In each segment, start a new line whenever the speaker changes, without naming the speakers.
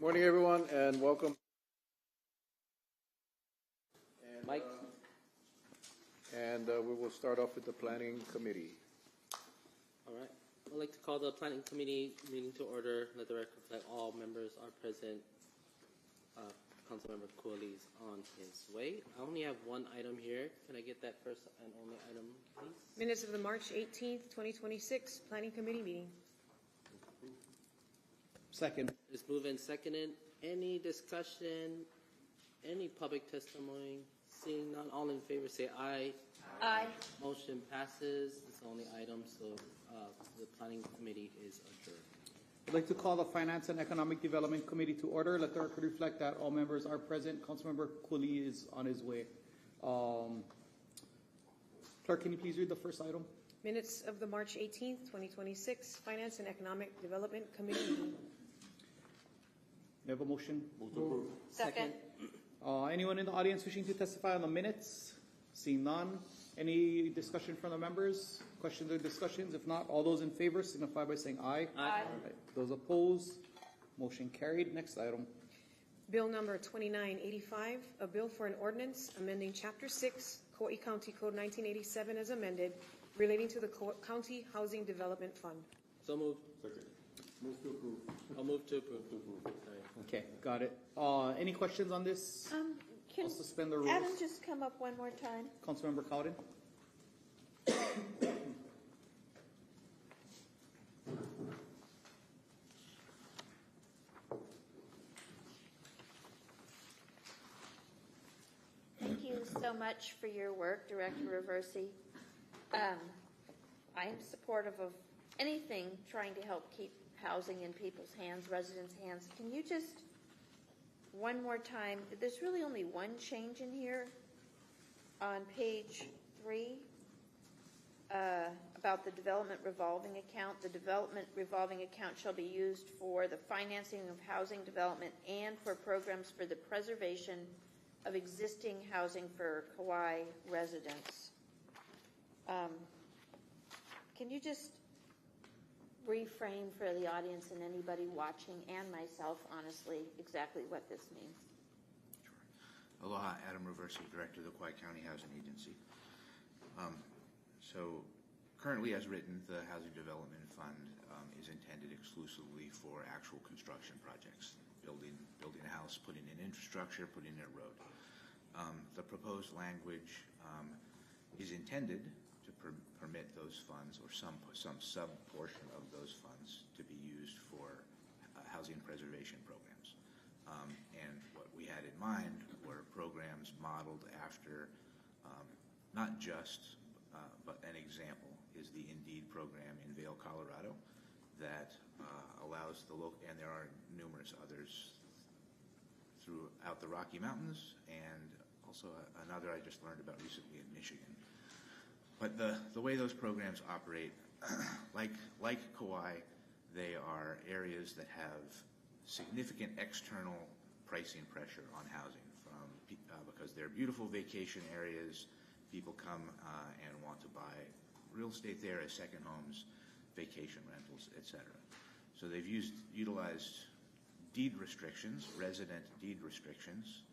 Morning, everyone, and welcome. And,
Mike?
We will start off with the Planning Committee.
All right. I'd like to call the Planning Committee meeting to order. Let the record reflect all members are present. Councilmember Cooley is on his way. I only have one item here. Can I get that first and only item, please?
Minutes of the March 18th, 2026 Planning Committee meeting.
Second.
It's moved and seconded. Any discussion? Any public testimony? Seeing none, all in favor say aye.
Aye.
Motion passes. It's the only item, so the Planning Committee is adjourned.
I'd like to call the Finance and Economic Development Committee to order. Let the record reflect that all members are present. Councilmember Cooley is on his way. Clerk, can you please read the first item?
Minutes of the March 18th, 2026 Finance and Economic Development Committee meeting.
You have a motion?
Move to approve.
Second.
Anyone in the audience wishing to testify on the minutes? Seeing none. Any discussion from the members? Questions or discussions? If not, all those in favor signify by saying aye.
Aye.
Right. Those opposed? Motion carried. Next item.
Bill number 2985, a bill for an ordinance amending Chapter 6, Hōʻike County Code 1987 as amended, relating to the County Housing Development Fund.
So moved.
Second. Move to approve.
I'll move to approve. Sorry.
Okay, got it. Any questions on this?
Can
I'll suspend the rules.
Adam just come up one more time?
Councilmember Cowden.
Thank you so much for your work, Director Reversi. I am supportive of anything trying to help keep housing in people's hands, residents' hands. Can you just, one more time, there's really only one change in here on page 3 about the development revolving account. The development revolving account shall be used for the financing of housing development and for programs for the preservation of existing housing for Kauai residents. Can you just reframe for the audience and anybody watching and myself, honestly, exactly what this means?
Sure. Aloha, Adam Reversi, Director of the Kauai County Housing Agency. So currently as written, the Housing Development Fund is intended exclusively for actual construction projects, building a house, putting in infrastructure, putting in a road. The proposed language is intended to permit those funds or some sub-portion of those funds to be used for housing preservation programs. And what we had in mind were programs modeled after not just, but an example is the Indeed program in Vail, Colorado, that allows the local, and there are numerous others throughout the Rocky Mountains, and also another I just learned about recently in Michigan. But the way those programs operate, like Kauai, they are areas that have significant external pricing pressure on housing because they're beautiful vacation areas. People come and want to buy real estate there as second homes, vacation rentals, etc. So they've utilized deed restrictions, resident deed restrictions,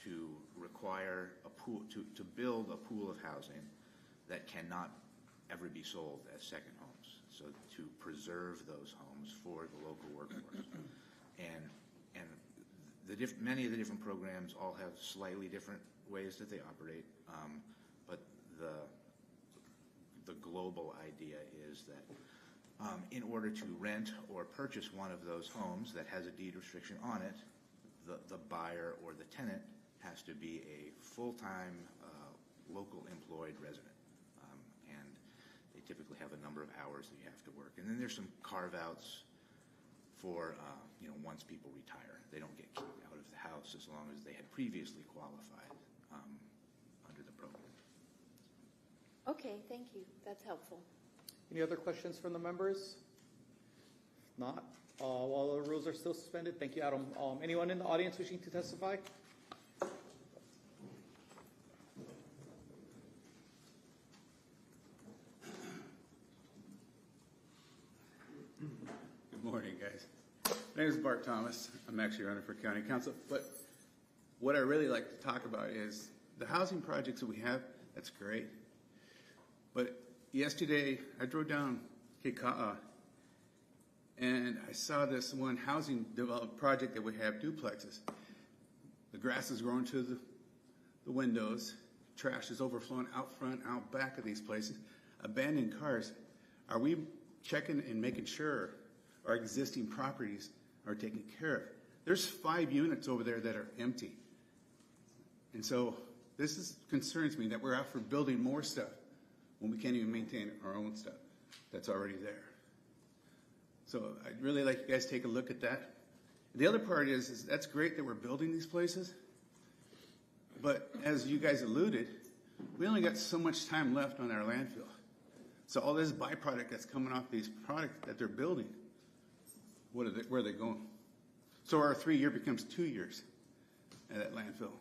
to require a pool to build a pool of housing that cannot ever be sold as second homes. So to preserve those homes for the local workforce, and many of the different programs all have slightly different ways that they operate, but the global idea is that in order to rent or purchase one of those homes that has a deed restriction on it, the buyer or the tenant has to be a full-time local employed resident, and they typically have a number of hours that you have to work. And then there's some carve-outs for once people retire, they don't get kicked out of the house as long as they had previously qualified under the program.
Okay, thank you. That's helpful.
Any other questions from the members? If not, while the rules are still suspended, thank you, Adam. Anyone in the audience wishing to testify?
Good morning, guys. My name is Bart Thomas. I'm actually running for county council. But what I really like to talk about is the housing projects that we have. That's great. But yesterday I drove down Kaua and I saw this one housing development project that we have, duplexes. The grass is growing to the windows. Trash is overflowing out front, out back of these places. Abandoned cars. Are we checking and making sure our existing properties are taken care of? There's 5 units over there that are empty. And so this concerns me that we're out for building more stuff when we can't even maintain our own stuff that's already there. So I'd really like you guys to take a look at that. The other part is that's great that we're building these places, but as you guys alluded, we only got so much time left on our landfill. So all this byproduct that's coming off these products that they're building, where are they going? So our 3-year becomes 2 years at that landfill.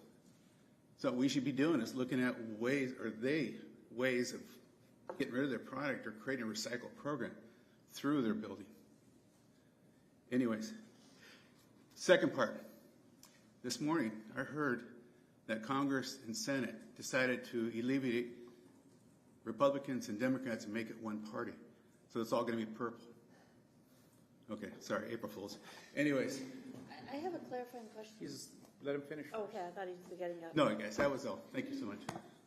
So what we should be doing is looking at ways of getting rid of their product or creating a recycle program through their building. Anyways, second part. This morning I heard that Congress and Senate decided to alleviate Republicans and Democrats and make it one party. So it's all going to be purple. Okay, sorry, April Fools. Anyways.
I have a clarifying question.
Let him finish.
Oh, okay, I thought he was getting up.
No, guys, that was all. Thank you so much.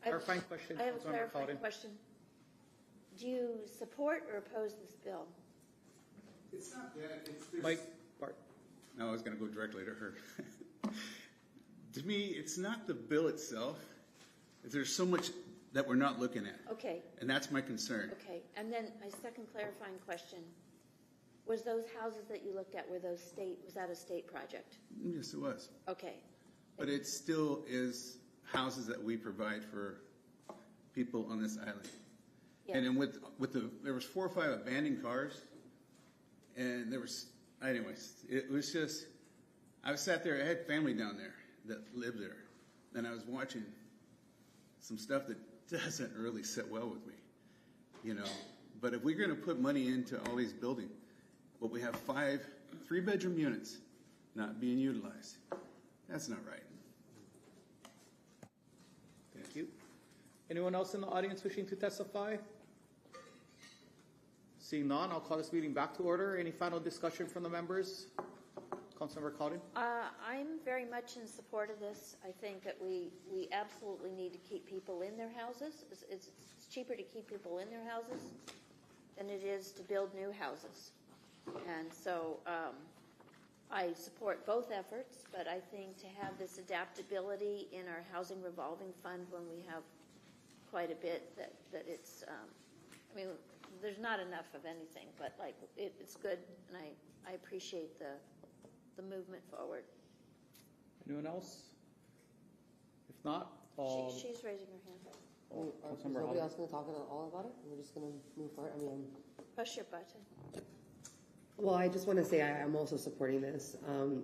Clarifying question.
I have a
Councilmember
clarifying
Cowden.
question. Do you support or oppose this bill?
It's not that.
Mike, Bart.
No, I was going to go directly to her. To me, it's not the bill itself. There's so much that we're not looking at.
Okay.
And that's my concern.
Okay, and then my second clarifying question. Was those houses that you looked at, was that a state project?
Yes, it was.
Okay.
But it still is houses that we provide for people on this island.
Yeah.
And then there was 4 or 5 abandoned cars, and it was just, I sat there, I had family down there that lived there, and I was watching some stuff that doesn't really sit well with me, you know. But if we're going to put money into all these buildings, but we have 5 3-bedroom units not being utilized, that's not right.
Thank you. Anyone else in the audience wishing to testify? Seeing none, I'll call this meeting back to order. Any final discussion from the members? Councilmember Cowden?
I'm very much in support of this. I think that we absolutely need to keep people in their houses. It's cheaper to keep people in their houses than it is to build new houses. And so I support both efforts, but I think to have this adaptability in our housing revolving fund when we have quite a bit, that it's, I mean, there's not enough of anything, but like it's good, and I appreciate the movement forward.
Anyone else? If not,
She's raising her hand.
Is nobody else going to talk at all about it? We're just going to move forward. I mean,
Push your button.
well, I just want to say I'm also supporting this.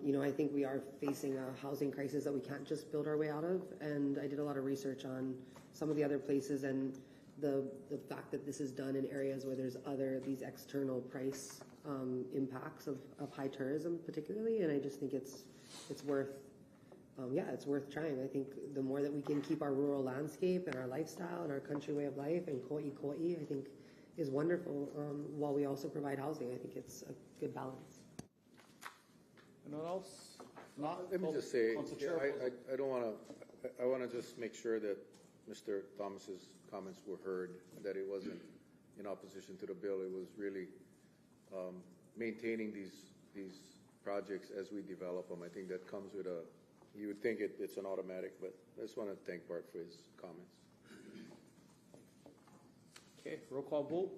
You know, I think we are facing a housing crisis that we can't just build our way out of. And I did a lot of research on some of the other places and the fact that this is done in areas where there's these external price impacts of high tourism particularly. And I just think it's worth, it's worth trying. I think the more that we can keep our rural landscape and our lifestyle and our country way of life and ko'i, I think is wonderful, while we also provide housing. I think it's a good balance.
anyone else? Not.
Let me just say,
Council Chair.
I don't want to, I want to just make sure that Mr. Thomas's comments were heard, that it wasn't in opposition to the bill. It was really maintaining these projects as we develop them. I think that comes with you would think it's an automatic, but I just want to thank Bart for his comments.
Okay, roll call vote.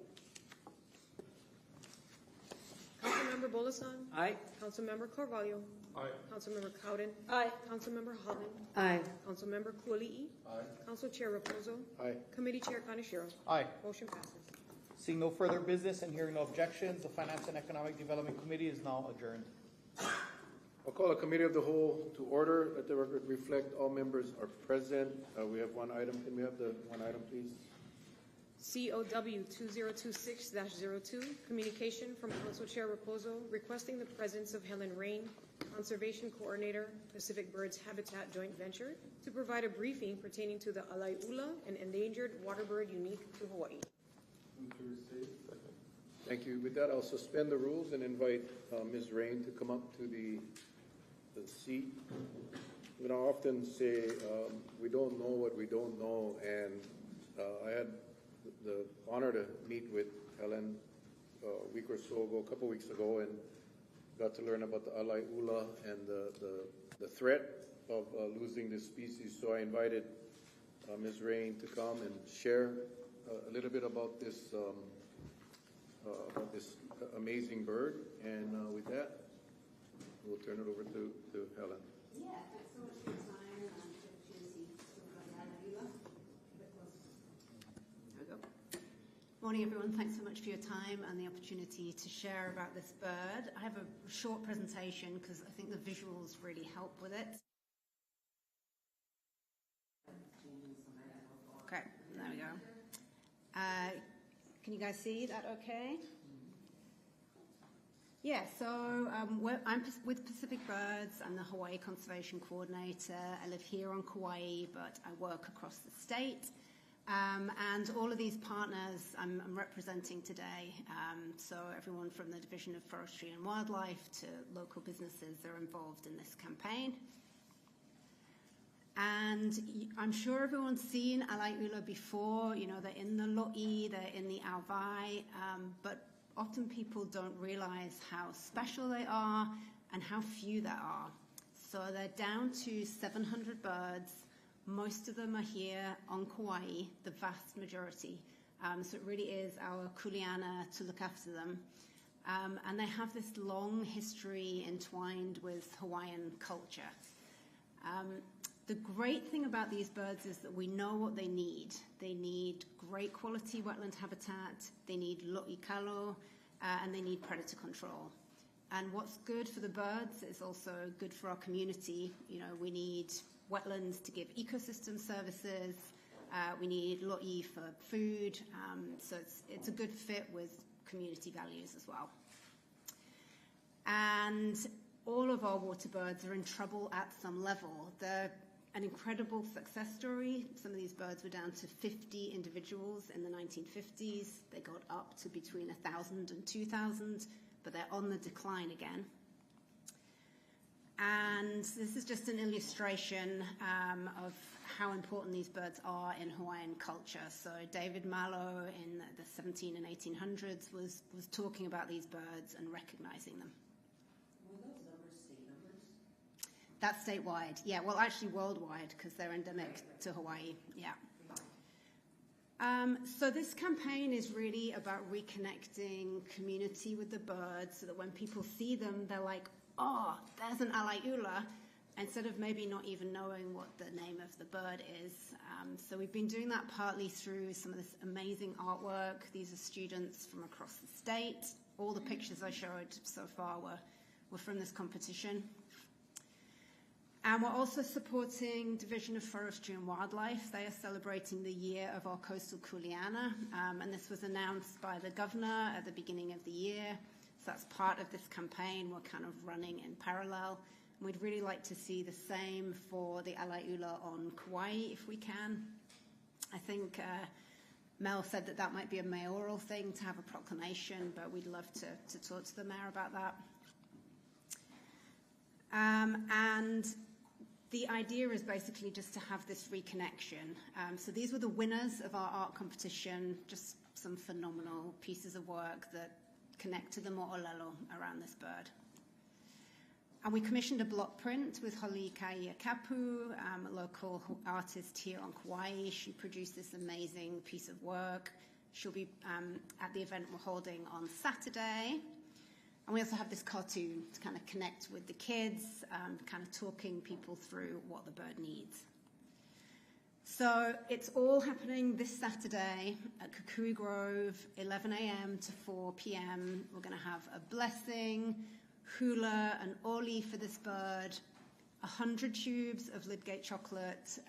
Councilmember Bolasan?
Aye.
Councilmember Carvalho?
Aye.
Councilmember Cowden?
Aye.
Councilmember Holland?
Aye.
Councilmember Kuali'i?
Aye.
Council Chair Raposo?
Aye.
Committee Chair Kaneshiro?
Aye.
Motion passes.
Seeing no further business and hearing no objections, the Finance and Economic Development Committee is now adjourned.
I'll call a committee of the whole to order. Let the record reflect all members are present. We have one item. Can we have the one item, please?
COW 2026-02, communication from Council Chair Raposo requesting the presence of Helen Rain, Conservation Coordinator, Pacific Birds Habitat Joint Venture, to provide a briefing pertaining to the alaiʻula, an endangered water bird unique to Hawaii.
Thank you. With that, I'll suspend the rules and invite Ms. Rain to come up to the seat. You know, I often say we don't know what we don't know, and I had the honor to meet with Helen a week or so ago, a couple weeks ago, and got to learn about the alaiʻula and the threat of losing this species. So I invited Ms. Rain to come and share a little bit about this amazing bird. And with that, we'll turn it over to Helen.
Yeah, thanks so much for your time and the opportunity to talk about the alaiʻula. There we go. Morning, everyone. Thanks so much for your time and the opportunity to share about this bird. I have a short presentation because I think the visuals really help with it. Okay, there we go. Can you guys see that okay? Yeah, so I'm with Pacific Birds. I'm the Hawaii Conservation Coordinator. I live here on Kauai, but I work across the state. And all of these partners I'm representing today, so everyone from the Division of Forestry and Wildlife to local businesses are involved in this campaign. And I'm sure everyone's seen alaiʻula before. You know, they're in the lo'i, they're in the auwai, but often people don't realize how special they are and how few there are. So they're down to 700 birds. Most of them are here on Kauai, the vast majority. So it really is our kuleana to look after them. And they have this long history entwined with Hawaiian culture. The great thing about these birds is that we know what they need. They need great quality wetland habitat, they need lo'i kalo, and they need predator control. And what's good for the birds is also good for our community. You know, we need wetlands to give ecosystem services, we need lo'i for food, so it's a good fit with community values as well. And all of our water birds are in trouble at some level. They're an incredible success story. Some of these birds were down to 50 individuals in the 1950s. They got up to between 1,000 and 2,000, but they're on the decline again. And this is just an illustration of how important these birds are in Hawaiian culture. So David Malo in the 17 and 1800s was talking about these birds and recognizing them. Were those numbers state numbers? That's statewide, yeah. Well, actually worldwide, because they're endemic to Hawaii, yeah. So this campaign is really about reconnecting community with the birds so that when people see them, they're like, oh, there's an alaiʻula, instead of maybe not even knowing what the name of the bird is. So we've been doing that partly through some of this amazing artwork. These are students from across the state. All the pictures I showed so far were from this competition. And we're also supporting Division of Forestry and Wildlife. They are celebrating the year of our coastal kuleana, and this was announced by the governor at the beginning of the year. So that's part of this campaign. We're kind of running in parallel. And we'd really like to see the same for the alaiʻula on Kauai if we can. I think Mel said that might be a mayoral thing to have a proclamation, but we'd love to talk to the mayor about that. And the idea is basically just to have this reconnection. So these were the winners of our art competition, just some phenomenal pieces of work that connect to the mo'olelo around this bird. And we commissioned a block print with Hōʻike Kapu, a local artist here on Kauai. She produced this amazing piece of work. She'll be at the event we're holding on Saturday. And we also have this cartoon to kind of connect with the kids, kind of talking people through what the bird needs. So it's all happening this Saturday at Kukui Grove, 11 a.m. to 4 p.m. We're going to have a blessing, hula, and oli for this bird, 100 tubes of Lidgate chocolate,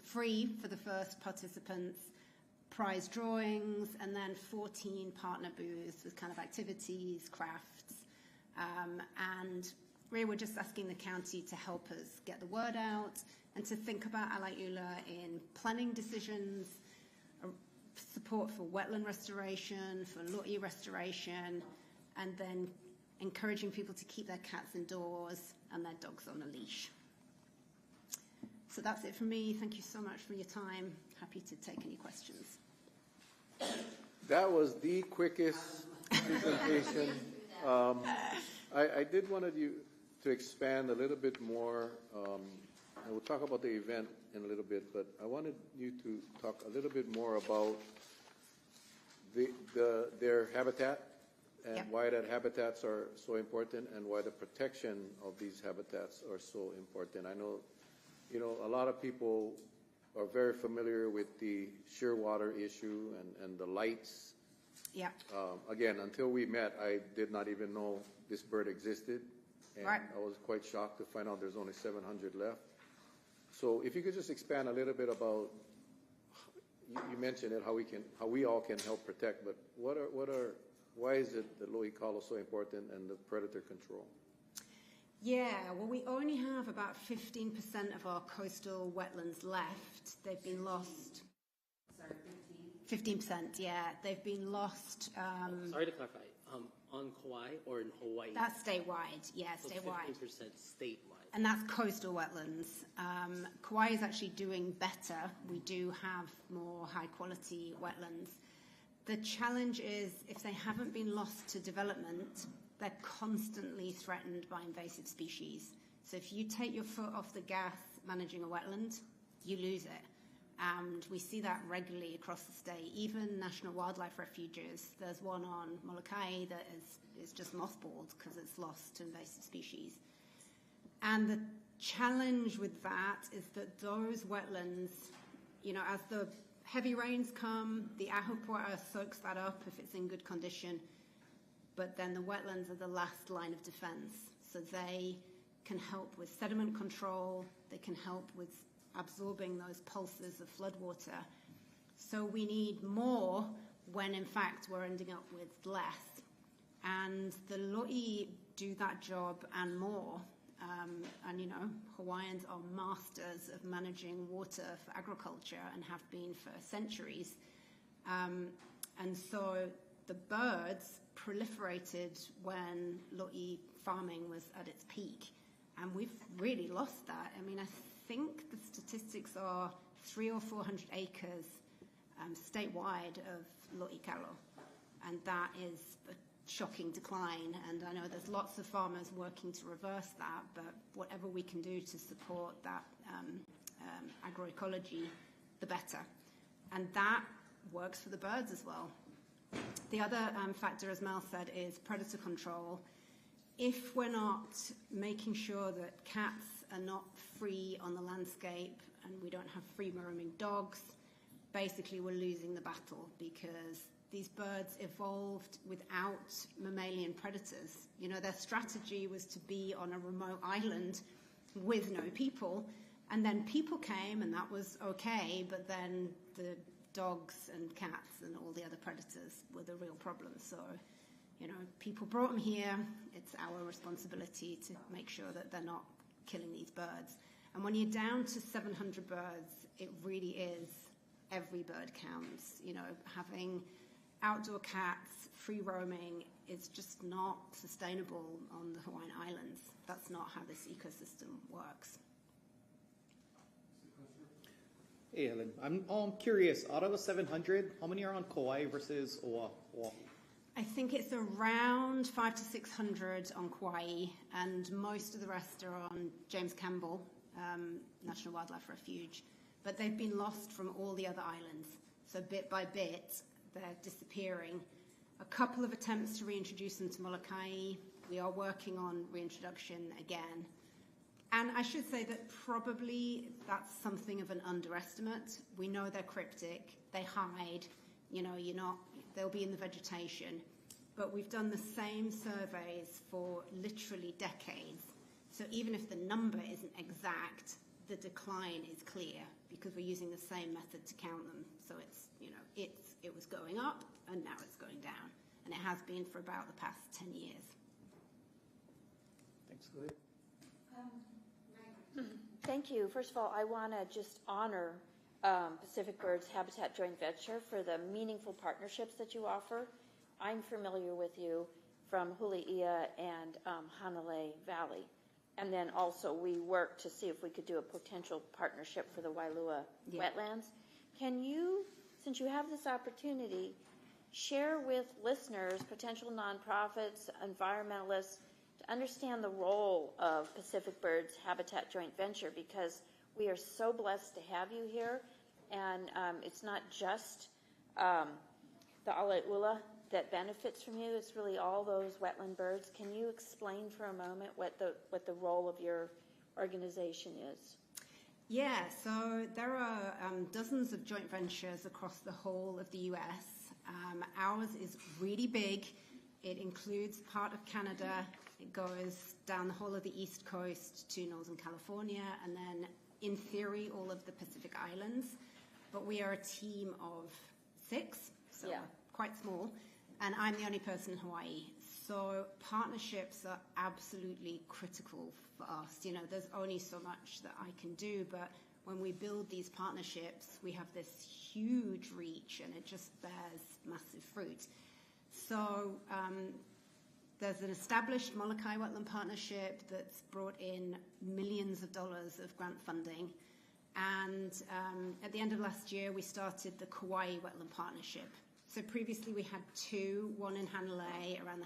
free for the first participants, prize drawings, and then 14 partner booths with kind of activities, crafts, and really we're just asking the county to help us get the word out and to think about Alaiʻula in planning decisions, support for wetland restoration, for lo'i restoration, and then encouraging people to keep their cats indoors and their dogs on a leash. So that's it from me. Thank you so much for your time. Happy to take any questions.
That was the quickest presentation. I did want you to expand a little bit more. And we'll talk about the event in a little bit, but I wanted you to talk a little bit more about their habitat and why that habitats are so important and why the protection of these habitats are so important. I know, a lot of people are very familiar with the shearwater issue and the lights.
Yeah.
Again, until we met, I did not even know this bird existed. And
right.
I was quite shocked to find out there's only 700 left. So if you could just expand a little bit about, you mentioned it, how we all can help protect, but why is it the lo'i kalo so important and the predator control?
Yeah, well, we only have about 15% of our coastal wetlands left. They've been lost. Sorry, 15%, yeah. They've been lost.
Sorry to clarify. On Kauai or in Hawaii?
That's statewide, yeah,
so
statewide.
15% statewide.
And that's coastal wetlands. Kauai is actually doing better. We do have more high-quality wetlands. The challenge is if they haven't been lost to development, they're constantly threatened by invasive species. So if you take your foot off the gas managing a wetland, you lose it. And we see that regularly across the state. Even national wildlife refuges, there's one on Molokai that is just mothballed because it's lost to invasive species. And the challenge with that is that those wetlands, as the heavy rains come, the ahupua'a soaks that up if it's in good condition, but then the wetlands are the last line of defense. So they can help with sediment control, they can help with absorbing those pulses of floodwater. So we need more when in fact we're ending up with less. And the lo'i do that job and more. And Hawaiians are masters of managing water for agriculture and have been for centuries. And so the birds proliferated when lo'i farming was at its peak. And we've really lost that. I mean, I think the statistics are 300 or 400 acres statewide of lo'i kalo. And that is a shocking decline. And I know there's lots of farmers working to reverse that, but whatever we can do to support that agroecology, the better. And that works for the birds as well. The other factor, as Mel said, is predator control. If we're not making sure that cats are not free on the landscape and we don't have free roaming dogs, basically we're losing the battle because these birds evolved without mammalian predators. Their strategy was to be on a remote island with no people, and then people came and that was okay, but then the dogs and cats and all the other predators were the real problem. So, people brought them here. It's our responsibility to make sure that they're not killing these birds. And when you're down to 700 birds, it really is every bird counts. Having outdoor cats, free roaming, is just not sustainable on the Hawaiian Islands. That's not how this ecosystem works.
Hey, Helen. I'm curious. Out of the 700, how many are on Kauai versus Oahu?
I think it's around 500 to 600 on Kauai, and most of the rest are on James Campbell National Wildlife Refuge. But they've been lost from all the other islands. So bit by bit, they're disappearing. A couple of attempts to reintroduce them to Molokai. We are working on reintroduction again. And I should say that probably that's something of an underestimate. We know they're cryptic, they hide, they'll be in the vegetation. But we've done the same surveys for literally decades. So even if the number isn't exact, the decline is clear because we're using the same method to count them. So it's, it was going up and now it's going down. And it has been for about the past 10 years.
Thanks, Chloe.
Thank you. First of all, I want to just honor Pacific Birds Habitat Joint Venture for the meaningful partnerships that you offer. I'm familiar with you from Hōʻike and Hanalei Valley. And then also we worked to see if we could do a potential partnership for the Wailua wetlands. Can you, since you have this opportunity, share with listeners, potential nonprofits, environmentalists, to understand the role of Pacific Birds Habitat Joint Venture, because we are so blessed to have you here. And it's not just the Ala'ula that benefits from you, it's really all those wetland birds. Can you explain for a moment what the role of your organization is?
Yeah, so there are dozens of joint ventures across the whole of the US. Ours is really big. It includes part of Canada. It goes down the whole of the East Coast to Northern California, and then, in theory, all of the Pacific Islands. But we are a team of 6, so we're quite small, and I'm the only person in Hawaii. So partnerships are absolutely critical for us. There's only so much that I can do, but when we build these partnerships, we have this huge reach, and it just bears massive fruit. So there's an established Molokai Wetland Partnership that's brought in millions of dollars of grant funding. And at the end of last year, we started the Kauai Wetland Partnership. So previously we had 2, one in Hanalei, around the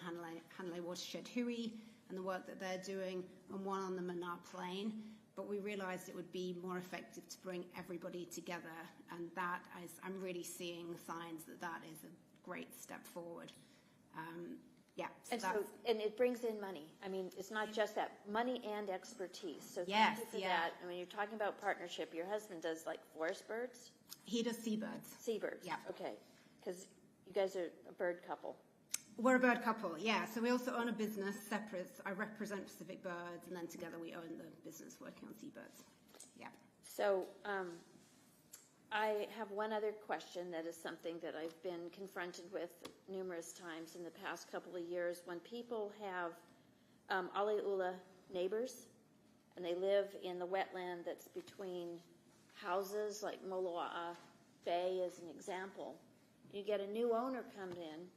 Hanalei watershed hui, and the work that they're doing, and one on the Manar Plain. But we realized it would be more effective to bring everybody together, and that is, I'm really seeing signs that is a great step forward.
And it brings in money. I mean, it's not just that, money and expertise. So
yes,
thank you for that. And when you're talking about partnership, your husband does like forest birds?
He does seabirds.
Seabirds,
yeah.
Okay, because you guys are a bird couple.
We're a bird couple, yeah. So we also own a business separate. I represent Pacific Birds, and then together we own the business working on seabirds. Yeah.
So I have one other question that is something that I've been confronted with numerous times in the past couple of years. When people have Ala'ula neighbors and they live in the wetland that's between houses, like Moloa'a Bay as an example, you get a new owner come in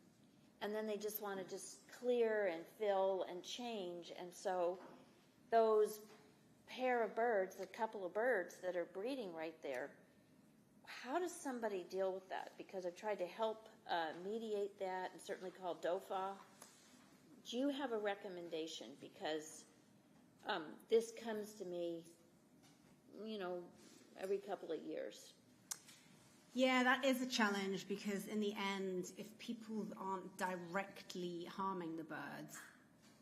and then they just want to just clear and fill and change. And so those pair of birds, the couple of birds that are breeding right there, how does somebody deal with that? Because I've tried to help mediate that and certainly call DOFA. Do you have a recommendation? Because this comes to me, every couple of years.
Yeah, that is a challenge because in the end, if people aren't directly harming the birds,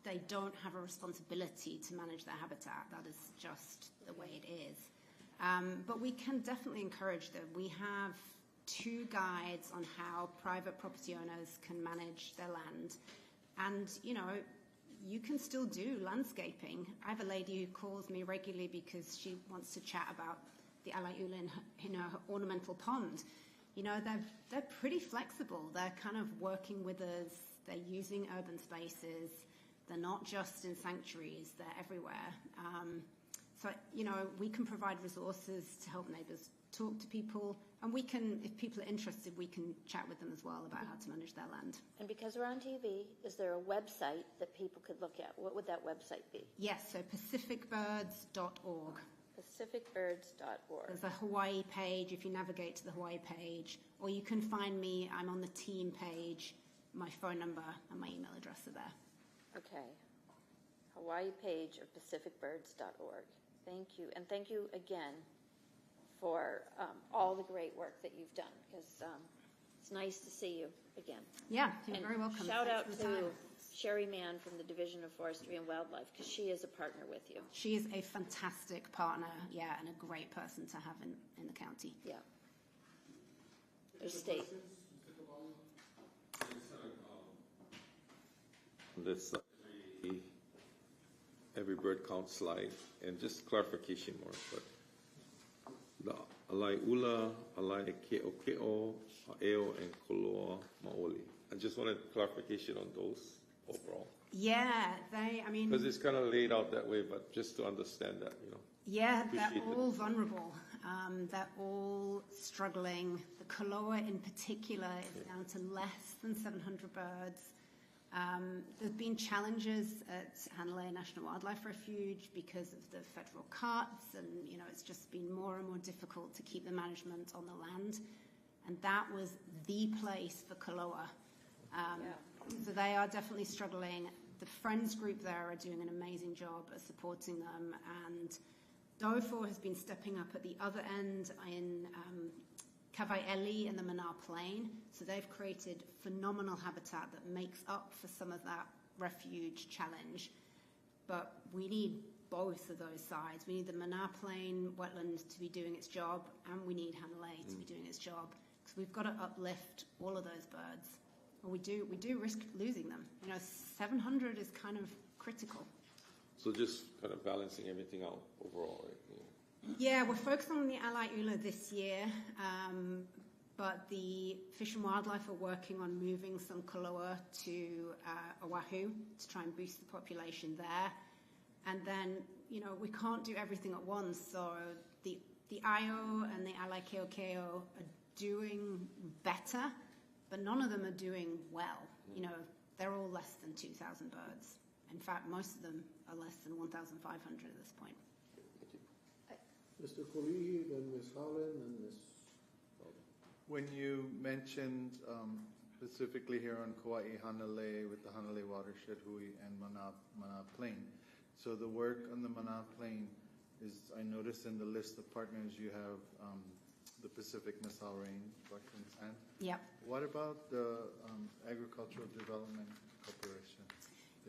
they don't have a responsibility to manage their habitat. That is just the way it is. But we can definitely encourage them. We have 2 guides on how private property owners can manage their land. And, you can still do landscaping. I have a lady who calls me regularly because she wants to chat about the Ala'ula in her ornamental pond. They're pretty flexible. They're kind of working with us. They're using urban spaces. They're not just in sanctuaries. They're everywhere. So, we can provide resources to help neighbors talk to people, and we can, if people are interested, we can chat with them as well about how to manage their land.
And because we're on TV, is there a website that people could look at? What would that website be?
Yes, so pacificbirds.org.
Pacificbirds.org.
There's a Hawaii page if you navigate to the Hawaii page, or you can find me, I'm on the team page, my phone number and my email address are there.
Okay. Hawaii page of pacificbirds.org. Thank you. And thank you again for all the great work that you've done, because it's nice to see you again.
Yeah, you're
and
very welcome.
Shout
Thanks
out
for the
to
time.
Sherry Mann from the Division of Forestry and Wildlife, because she is a partner with you.
She is a fantastic partner, yeah, and a great person to have in the county.
Yeah. Or state.
This every bird count slide, and just clarification more, but the alai ula, alai ke'o, a'eo, and koloa maoli. I just wanted clarification on those overall.
Yeah,
Because it's kind of laid out that way, but just to understand that,
Yeah, they're
Appreciate
all vulnerable. They're all struggling. The Koloa in particular is down to less than 700 birds. There's been challenges at Hanalei National Wildlife Refuge because of the federal cuts, and it's just been more and more difficult to keep the management on the land. And that was the place for Koloa. So they are definitely struggling. The Friends group there are doing an amazing job at supporting them, and DOFO has been stepping up at the other end in Kawaieli and the Manar Plain. So they've created phenomenal habitat that makes up for some of that refuge challenge. But we need both of those sides. We need the Manar Plain wetland to be doing its job, and we need Hanalei to be doing its job, because we've got to uplift all of those birds. Or we do risk losing them. 700 is kind of critical.
So just kind of balancing everything out overall, right?
Yeah, we're focused on the alai ula this year, but the Fish and Wildlife are working on moving some Koloa to Oahu to try and boost the population there. And then, we can't do everything at once, so the Io and the alai keokeo are doing better, but none of them are doing well. They're all less than 2,000 birds. In fact, most of them are less than 1,500 at this point.
Mr. Kolihi, then Ms. Howland, and Ms.
When you mentioned specifically here on Kauai, Hanalei, with the Hanalei watershed, Hui, and Mana Plain, so the work on the Mana Plain is, I noticed in the list of partners you have the Pacific Nassau Rain, Buckland Sand.
Yep.
What about the Agricultural Development Corporation?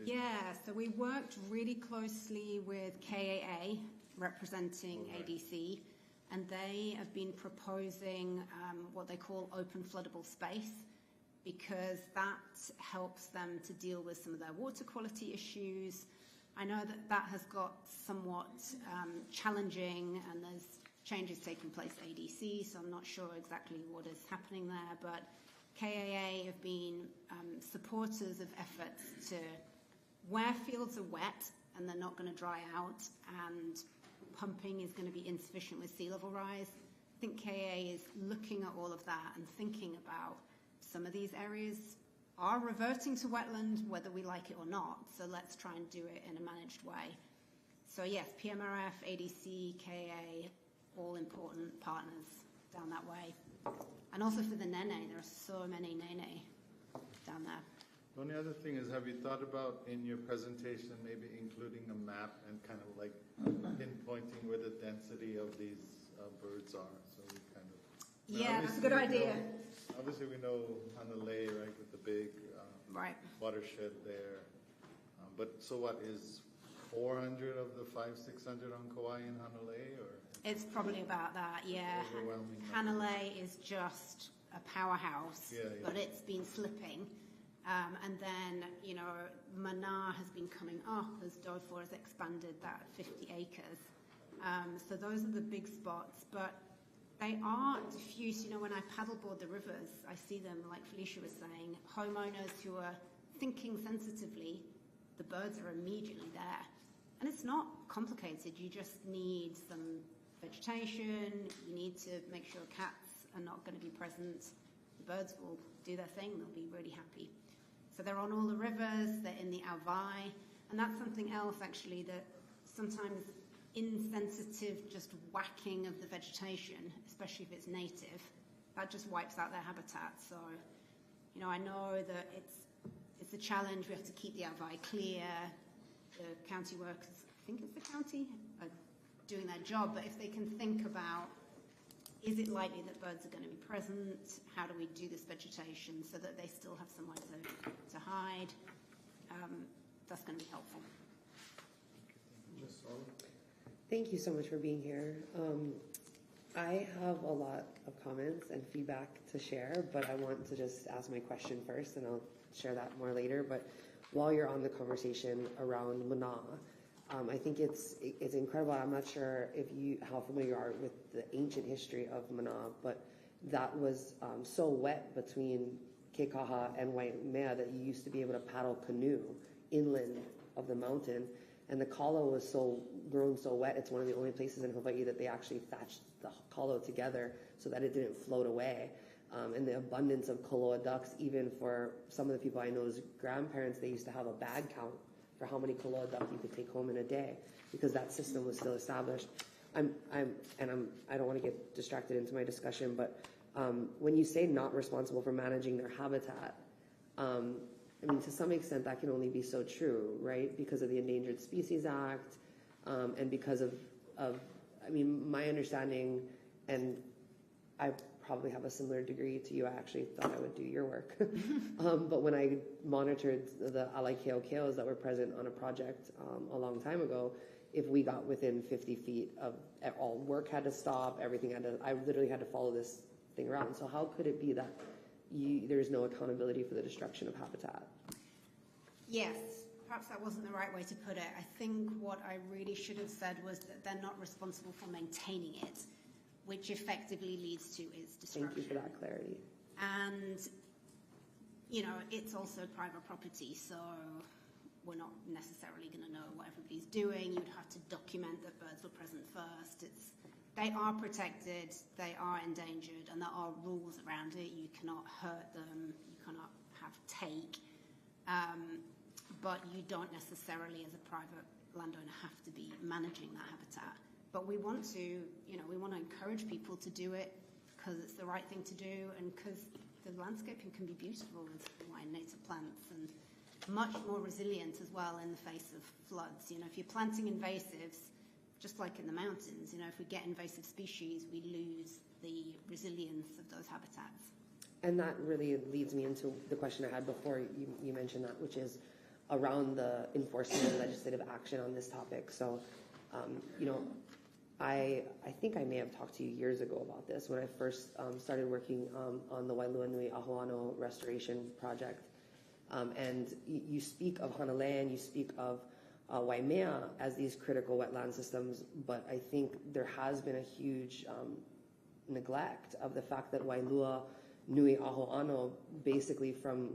Yeah, so we worked really closely with KAA, representing ADC, and they have been proposing what they call open floodable space, because that helps them to deal with some of their water quality issues. I know that has got somewhat challenging, and there's changes taking place at ADC, so I'm not sure exactly what is happening there, but KAA have been supporters of efforts to, where fields are wet and they're not going to dry out and pumping is going to be insufficient with sea level rise, I think KAA is looking at all of that and thinking about some of these areas are reverting to wetland, whether we like it or not, so let's try and do it in a managed way. So yes, PMRF, ADC, KAA, all important partners down that way. And also for the nene, there are so many nene down there.
The only other thing is, have you thought about in your presentation maybe including a map and kind of like pinpointing where the density of these birds are? So we kind of...
Yeah, that's a good idea.
Obviously we know Hanalei, right, with the big
right.
watershed there. But so what, is 400 of the 500-600 on Kauai and Hanalei, or?
It's probably about that, yeah. Hanalei is just a powerhouse, but it's been slipping. And then, Manar has been coming up as DOFO has expanded that 50 acres. So those are the big spots, but they are diffuse. When I paddleboard the rivers, I see them, like Felicia was saying, homeowners who are thinking sensitively, the birds are immediately there. And it's not complicated. You just need some vegetation, you need to make sure cats are not going to be present. The birds will do their thing, they'll be really happy. So they're on all the rivers, they're in the Alvai, and that's something else actually that sometimes insensitive just whacking of the vegetation, especially if it's native, that just wipes out their habitat. So, I know that it's a challenge, we have to keep the Alvai clear, the county workers, I think it's the county, are doing their job, but if they can think about, is it likely that birds are going to be present? How do we do this vegetation so that they still have somewhere to hide? That's going to be helpful.
Thank you so much for being here. I have a lot of comments and feedback to share, but I want to just ask my question first, and I'll share that more later. But while you're on the conversation around Mana, I think it's incredible. I'm not sure if how familiar you are with the ancient history of Mana, but that was so wet between Kekaha and Waimea that you used to be able to paddle canoe inland of the mountain. And the kalo was grown so wet, it's one of the only places in Hawaii that they actually thatched the kalo together so that it didn't float away. And the abundance of koloa ducks, even for some of the people I know's grandparents, they used to have a bag count for how many koloa duck you could take home in a day because that system was still established. I don't want to get distracted into my discussion, but when you say not responsible for managing their habitat, I mean, to some extent, that can only be so true, right? Because of the Endangered Species Act, and because of, I mean, my understanding, and I probably have a similar degree to you. I actually thought I would do your work. But when I monitored the alai keokeos that were present on a project a long time ago, if we got within 50 feet of all work had to stop, everything I literally had to follow this thing around. So how could it be that there's no accountability for the destruction of habitat?
Yes, perhaps that wasn't the right way to put it. I think what I really should have said was that they're not responsible for maintaining it, which effectively leads to its destruction.
Thank you for that clarity.
And, you know, it's also private property, so we're not necessarily going to know what everybody's doing. You'd have to document that birds were present first. They are protected, they are endangered, and there are rules around it. You cannot hurt them, you cannot have take, but you don't necessarily, as a private landowner, have to be managing that habitat. But we want to, you know, we want to encourage people to do it because it's the right thing to do, and because the landscaping can be beautiful with Hawaiian native plants and much more resilient as well in the face of floods. You know, if you're planting invasives, just like in the mountains, you know, if we get invasive species, we lose the resilience of those habitats.
And that really leads me into the question I had before you mentioned that, which is around the enforcement and legislative action on this topic. So, you know, I think I may have talked to you years ago about this when I first started working on the Wailua Nui Ahuano restoration project. And you speak of Hanalei and you speak of Waimea as these critical wetland systems, but I think there has been a huge neglect of the fact that Wailua Nui Ahuano, basically from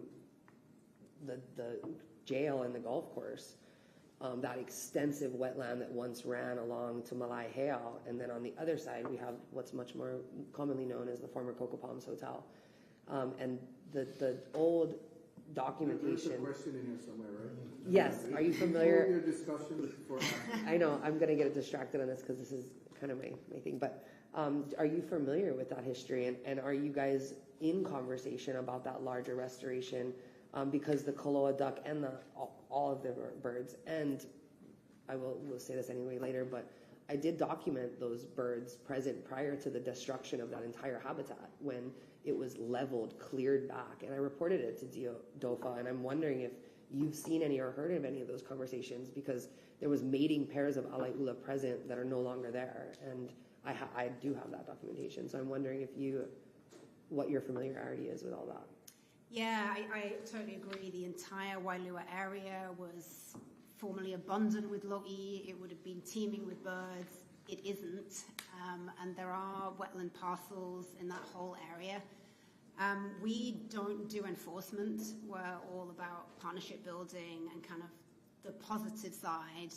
the jail and the golf course, that extensive wetland that once ran along to Malaihea, and then on the other side we have what's much more commonly known as the former Cocoa Palms Hotel. And the old documentation.
There's a question in here somewhere, right?
Yes. Are you familiar?
Your discussion before.
I know. I'm going to get distracted on this because this is kind of my thing. But are you familiar with that history? And are you guys in conversation about that larger restoration? Because the koloa duck and all of the birds, and we'll say this anyway later, but I did document those birds present prior to the destruction of that entire habitat when it was leveled, cleared back, and I reported it to DOFA, and I'm wondering if you've seen any or heard of any of those conversations, because there was mating pairs of alaiula present that are no longer there, and I do have that documentation, so I'm wondering what your familiarity is with all that.
Yeah, I totally agree. The entire Wailua area was formerly abundant with lo'i. It would have been teeming with birds. It isn't, and there are wetland parcels in that whole area. We don't do enforcement. We're all about partnership building and kind of the positive side.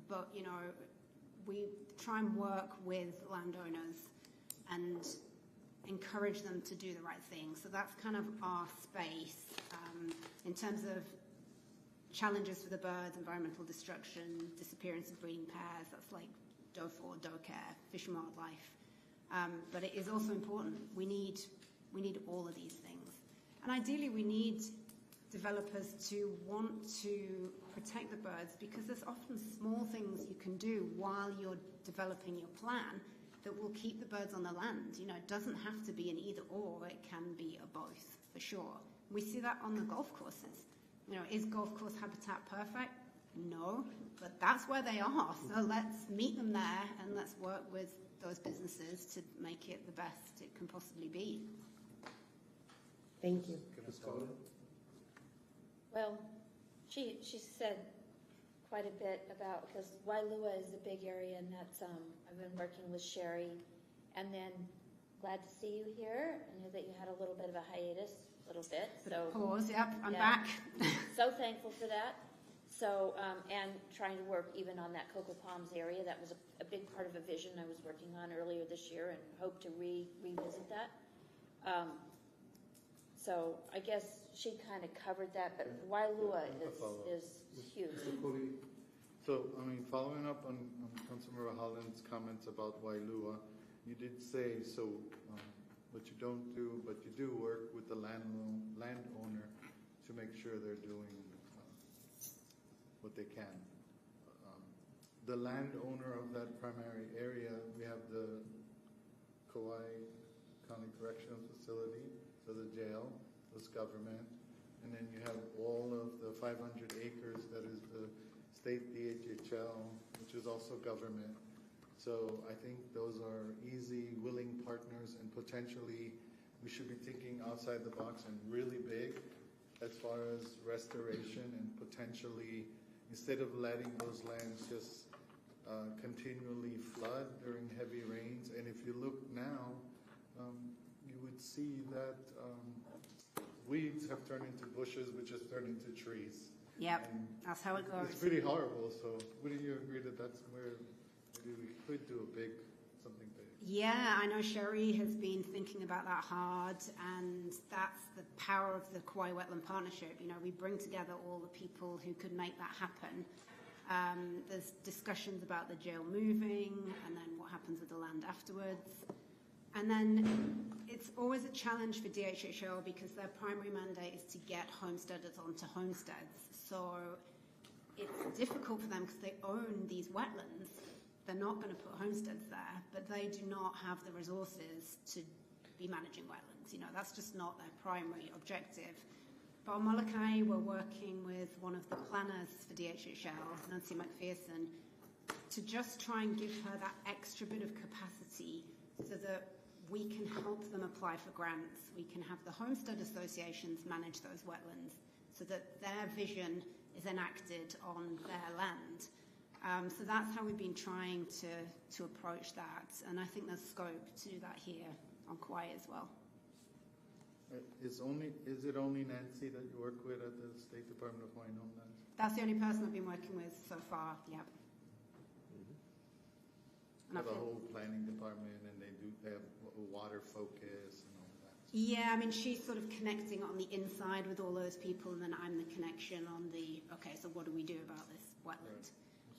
But, you know, we try and work with landowners and encourage them to do the right thing. So that's kind of our space. In terms of challenges for the birds, environmental destruction, disappearance of breeding pairs, that's like DOFA, DOCARE, Fish and Wildlife. But it is also important. We need all of these things. And ideally we need developers to want to protect the birds, because there's often small things you can do while you're developing your plan that will keep the birds on the land. You know, it doesn't have to be an either or, it can be a both, for sure. We see that on the golf courses. You know, is golf course habitat perfect? No, but that's where they are. So let's meet them there and let's work with those businesses to make it the best it can possibly be.
Thank you.
Ms. Kaua?
Well, she said quite a bit about, because Wailua is a big area, and that's, I've been working with Sherry, and then glad to see you here. I know that you had a little bit of a hiatus, so.
Pause, yep, I'm
Yeah.
back.
So thankful for that. So, and trying to work even on that Cocoa Palms area, that was a big part of a vision I was working on earlier this year, and hope to revisit that. So I guess she kind of covered that, but Wailua is huge.
So, I mean, following up on Councilmember Holland's comments about Wailua, you did say, so, what you don't do, but you do work with the landowner to make sure they're doing what they can. The landowner of that primary area, we have the Kauai County Correctional Facility, so the jail, was government, and then you have all of the 500 acres that is the state DHHL, which is also government. So I think those are easy, willing partners, and potentially we should be thinking outside the box and really big as far as restoration, and potentially, instead of letting those lands just continually flood during heavy rains. And if you look now, you would see that weeds have turned into bushes, which has turned into trees.
Yep,
And
that's how it goes.
it's pretty horrible. So wouldn't you agree that that's where maybe we could do something big?
Yeah, I know Sherry has been thinking about that hard, and that's the power of the Kauai Wetland Partnership. You know, we bring together all the people who could make that happen. There's discussions about the jail moving, and then what happens with the land afterwards. And then it's always a challenge for DHHL because their primary mandate is to get homesteaders onto homesteads. So it's difficult for them because they own these wetlands. They're not going to put homesteads there, but they do not have the resources to be managing wetlands. You know, that's just not their primary objective. But on Molokai, we're working with one of the planners for DHHL, Nancy McPherson, to just try and give her that extra bit of capacity so that we can help them apply for grants. We can have the homestead associations manage those wetlands so that their vision is enacted on their land. So that's how we've been trying to approach that, and I think there's scope to do that here on Kauai as well.
Is it only Nancy that you work with at the State Department of Hawaiian Homeland?
That's the only person I've been working with so far, yep.
They have a whole planning department, and they have a water focus and all that.
Yeah, I mean, she's sort of connecting on the inside with all those people, and then I'm the connection on the, okay, so what do we do about this wetland? Right.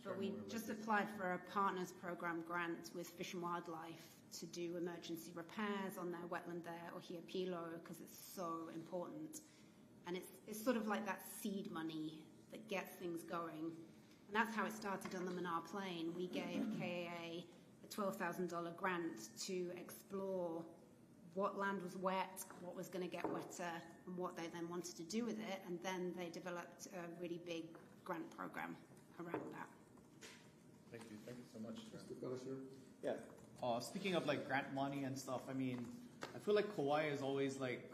But we just applied for a Partners Program grant with Fish and Wildlife to do emergency repairs on their wetland there, or Hiapilo, because it's so important. And it's sort of like that seed money that gets things going. And that's how it started on the Manar Plain. We gave KAA a $12,000 grant to explore what land was wet, what was going to get wetter, and what they then wanted to do with it. And then they developed a really big grant program around that.
Thank you so much, sir.
Mr. Pellicer?
Yeah. Speaking of like grant money and stuff, I mean, I feel like Kauai is always like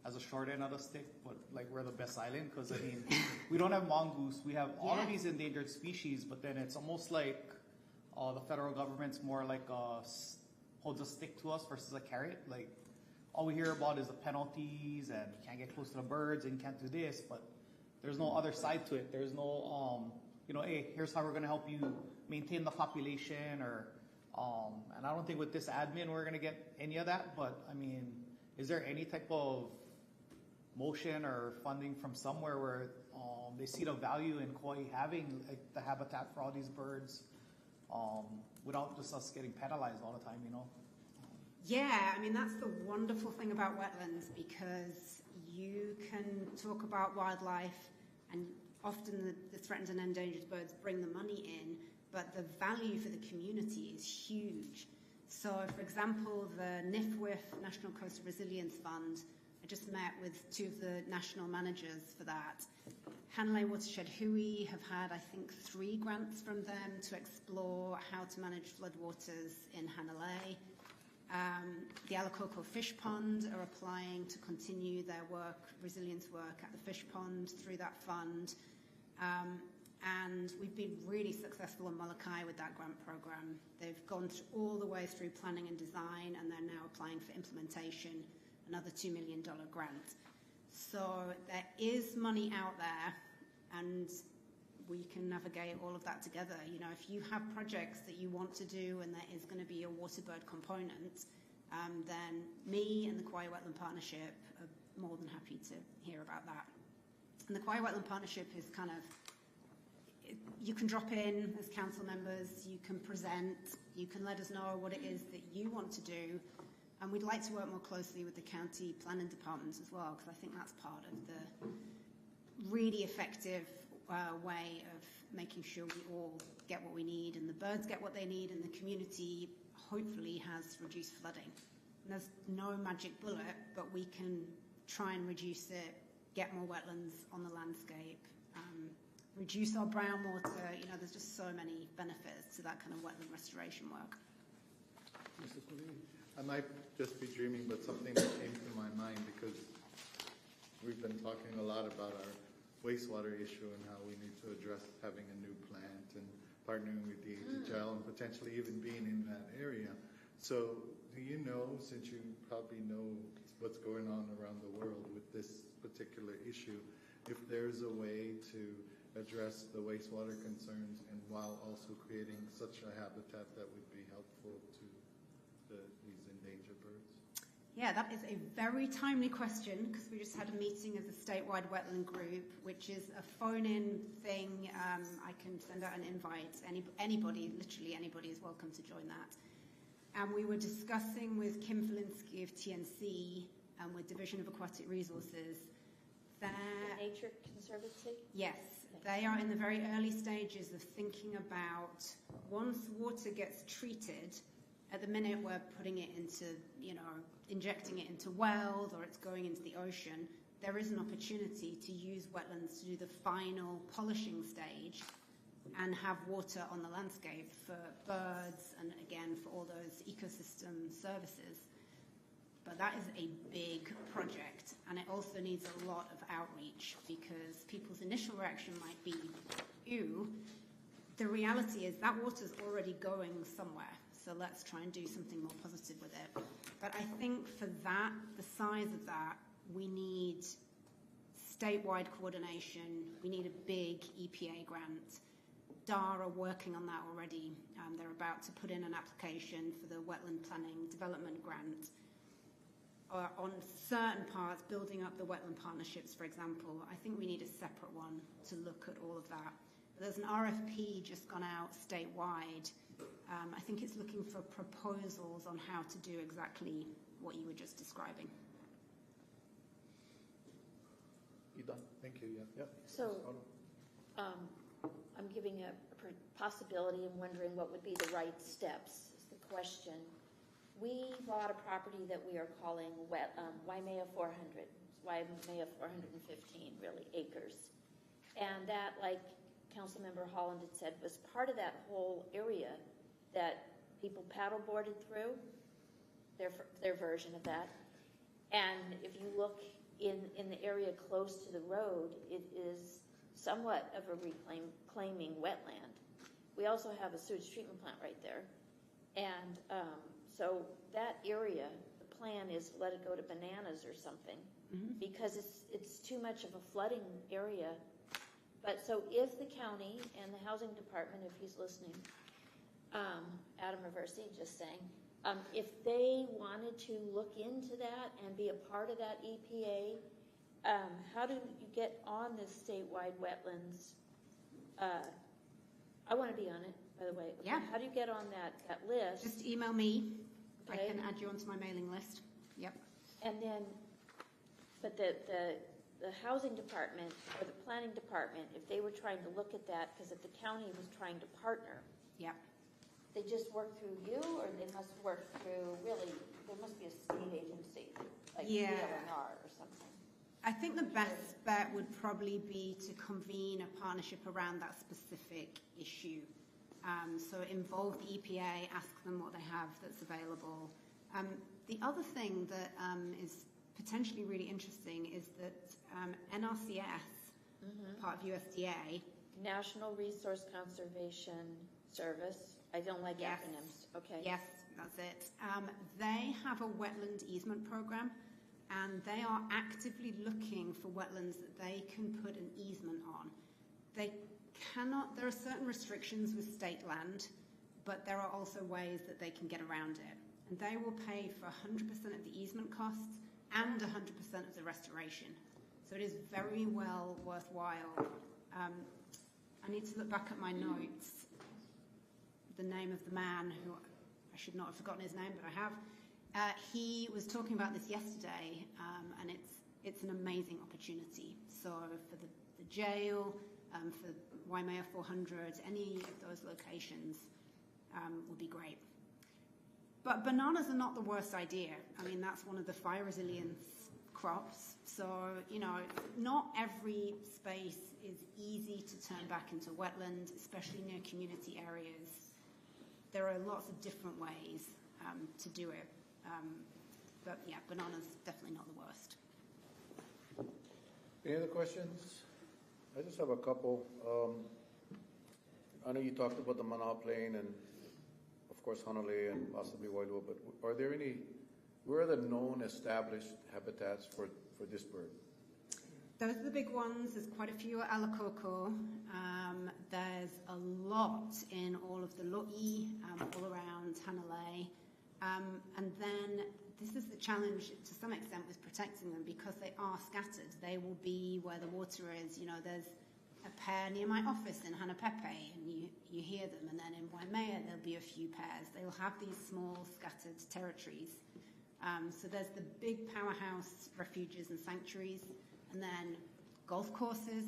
has a short end of the stick, but like we're the best island because I mean, we don't have mongoose. We have all of these endangered species, but then it's almost like the federal government's more like holds a stick to us versus a carrot. Like all we hear about is the penalties and you can't get close to the birds and you can't do this, but there's no other side to it. There's no, hey, here's how we're going to help you maintain the population or. And I don't think with this admin we're going to get any of that, but I mean, is there any type of motion or funding from somewhere where they see the value in Kauai having like, the habitat for all these birds without just us getting penalized all the time, you know?
Yeah, I mean, that's the wonderful thing about wetlands because you can talk about wildlife and often the threatened and endangered birds bring the money in, but the value for the community is huge. So, for example, the NIFWIF, National Coastal Resilience Fund, I just met with two of the national managers for that. Hanalei Watershed Hui have had, I think, 3 grants from them to explore how to manage floodwaters in Hanalei. The Alacoco Fish Pond are applying to continue their work, resilience work at the fish pond through that fund. And we've been really successful in Molokai with that grant program. They've gone all the way through planning and design, and they're now applying for implementation, another $2 million grant. So there is money out there, and we can navigate all of that together. You know, if you have projects that you want to do and there is going to be a waterbird component, then me and the Kaua Wetland Partnership are more than happy to hear about that. And the Kaua Wetland Partnership is kind of, you can drop in as council members, you can present, you can let us know what it is that you want to do, and we'd like to work more closely with the county planning departments as well, because I think that's part of the really effective way of making sure we all get what we need and the birds get what they need and the community hopefully has reduced flooding. And there's no magic bullet, but we can try and reduce it, get more wetlands on the landscape, reduce our brown water. You know, there's just so many benefits to that kind of wetland restoration work.
I might just be dreaming, but something that came to my mind, because we've been talking a lot about our wastewater issue and how we need to address having a new plant and partnering with DHL and potentially even being in that area. So do you know, since you probably know what's going on around the world with this particular issue, if there's a way to address the wastewater concerns and while also creating such a habitat that would be helpful to these endangered birds?
Yeah, that is a very timely question, because we just had a meeting as a statewide wetland group, which is a phone-in thing. I can send out an invite. Anybody, literally anybody, is welcome to join that. And we were discussing with Kim Felinski of TNC and with Division of Aquatic Resources that...
The Nature Conservancy?
Yes. They are in the very early stages of thinking about, once water gets treated, at the minute we're putting it into, you know, injecting it into wells or it's going into the ocean, there is an opportunity to use wetlands to do the final polishing stage and have water on the landscape for birds and, again, for all those ecosystem services. But that is a big project, and it also needs a lot of outreach, because people's initial reaction might be, ew. The reality is that water's already going somewhere, so let's try and do something more positive with it. But I think for that, the size of that, we need statewide coordination. We need a big EPA grant. DAR are working on that already. They're about to put in an application for the Wetland Planning Development Grant. On certain parts, building up the wetland partnerships, for example, I think we need a separate one to look at all of that. There's an RFP just gone out statewide. I think it's looking for proposals on how to do exactly what you were just describing.
You done? Thank you. Yeah. Yep.
So, I'm giving a possibility and wondering what would be the right steps is the question. We bought a property that we are calling Waimea 400. It's Waimea 415, really, acres. And that, like Councilmember Holland had said, was part of that whole area that people paddleboarded through, their version of that. And if you look in the area close to the road, it is somewhat of a reclaiming wetland. We also have a sewage treatment plant right there. And so that area, the plan is to let it go to bananas or something, because it's too much of a flooding area. But so if the county and the housing department, if he's listening, Adam Reversi just saying, if they wanted to look into that and be a part of that EPA, how do you get on this statewide wetlands? I want to be on it, by the way.
Yeah.
How do you get on that list?
Just email me.
Okay.
I can add you onto my mailing list. Yep.
And then, but the housing department or the planning department, if they were trying to look at that, because if the county was trying to partner,
Yep.
they just work through you, or they must work through, really, there must be a state agency, like DLNR or something.
I think the best bet would probably be to convene a partnership around that specific issue. So involve the EPA, ask them what they have that's available. The other thing that is potentially really interesting is that NRCS, part of USDA,
National Resource Conservation Service. I don't like
Yes.
acronyms. Okay.
Yes, that's it. They have a wetland easement program, and they are actively looking for wetlands that they can put an easement on. They cannot, there are certain restrictions with state land, but there are also ways that they can get around it. And they will pay for 100% of the easement costs and 100% of the restoration. So it is very well worthwhile. I need to look back at my notes. The name of the man who, I should not have forgotten his name, but I have. He was talking about this yesterday, and it's an amazing opportunity. So for the jail, for Waimea 400, any of those locations would be great. But bananas are not the worst idea. I mean, that's one of the fire resilience crops. So, you know, not every space is easy to turn back into wetland, especially near community areas. There are lots of different ways to do it. But yeah, bananas definitely not the worst.
Any other questions? I just have a couple. I know you talked about the Mana Plain and, of course, Hanalei and possibly Wailua, but are there any, where are the known established habitats for this bird?
Those are the big ones. There's quite a few at Alakoko. There's a lot in all of the Lo'i, all around Hanalei. And then this is the challenge to some extent with protecting them because they are scattered. They will be where the water is. You know, there's a pair near my office in Hanapepe, and you hear them. And then in Waimea, there'll be a few pairs. They will have these small scattered territories. So there's the big powerhouse refuges and sanctuaries, and then golf courses,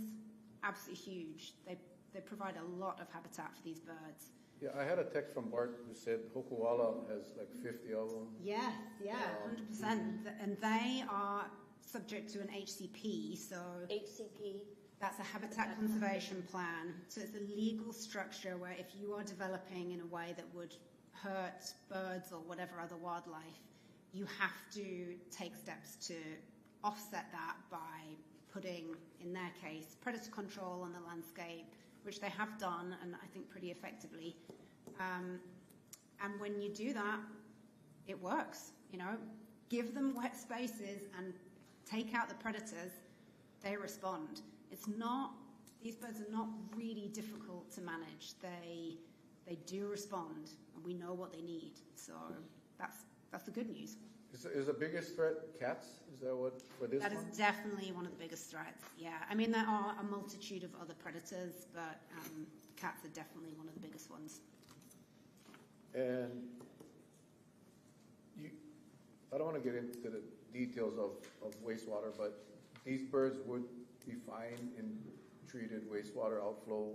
absolutely huge. They provide a lot of habitat for these birds.
Yeah, I had a text from Bart who said Hokuala has like 50 of them.
Yes, yeah, 100%. And they are subject to an HCP, so...
HCP?
That's a habitat conservation plan. So it's a legal structure where if you are developing in a way that would hurt birds or whatever other wildlife, you have to take steps to offset that by putting, in their case, predator control on the landscape, which they have done, and I think pretty effectively. And when you do that, it works. You know, give them wet spaces and take out the predators, they respond. It's not, these birds are not really difficult to manage. They do respond, and we know what they need. So that's the good news.
Is the biggest threat cats? Is that what, for this one?
That is definitely one of the biggest threats, yeah. I mean, there are a multitude of other predators, but cats are definitely one of the biggest ones.
And I don't want to get into the details of wastewater, but these birds would be fine in treated wastewater outflow?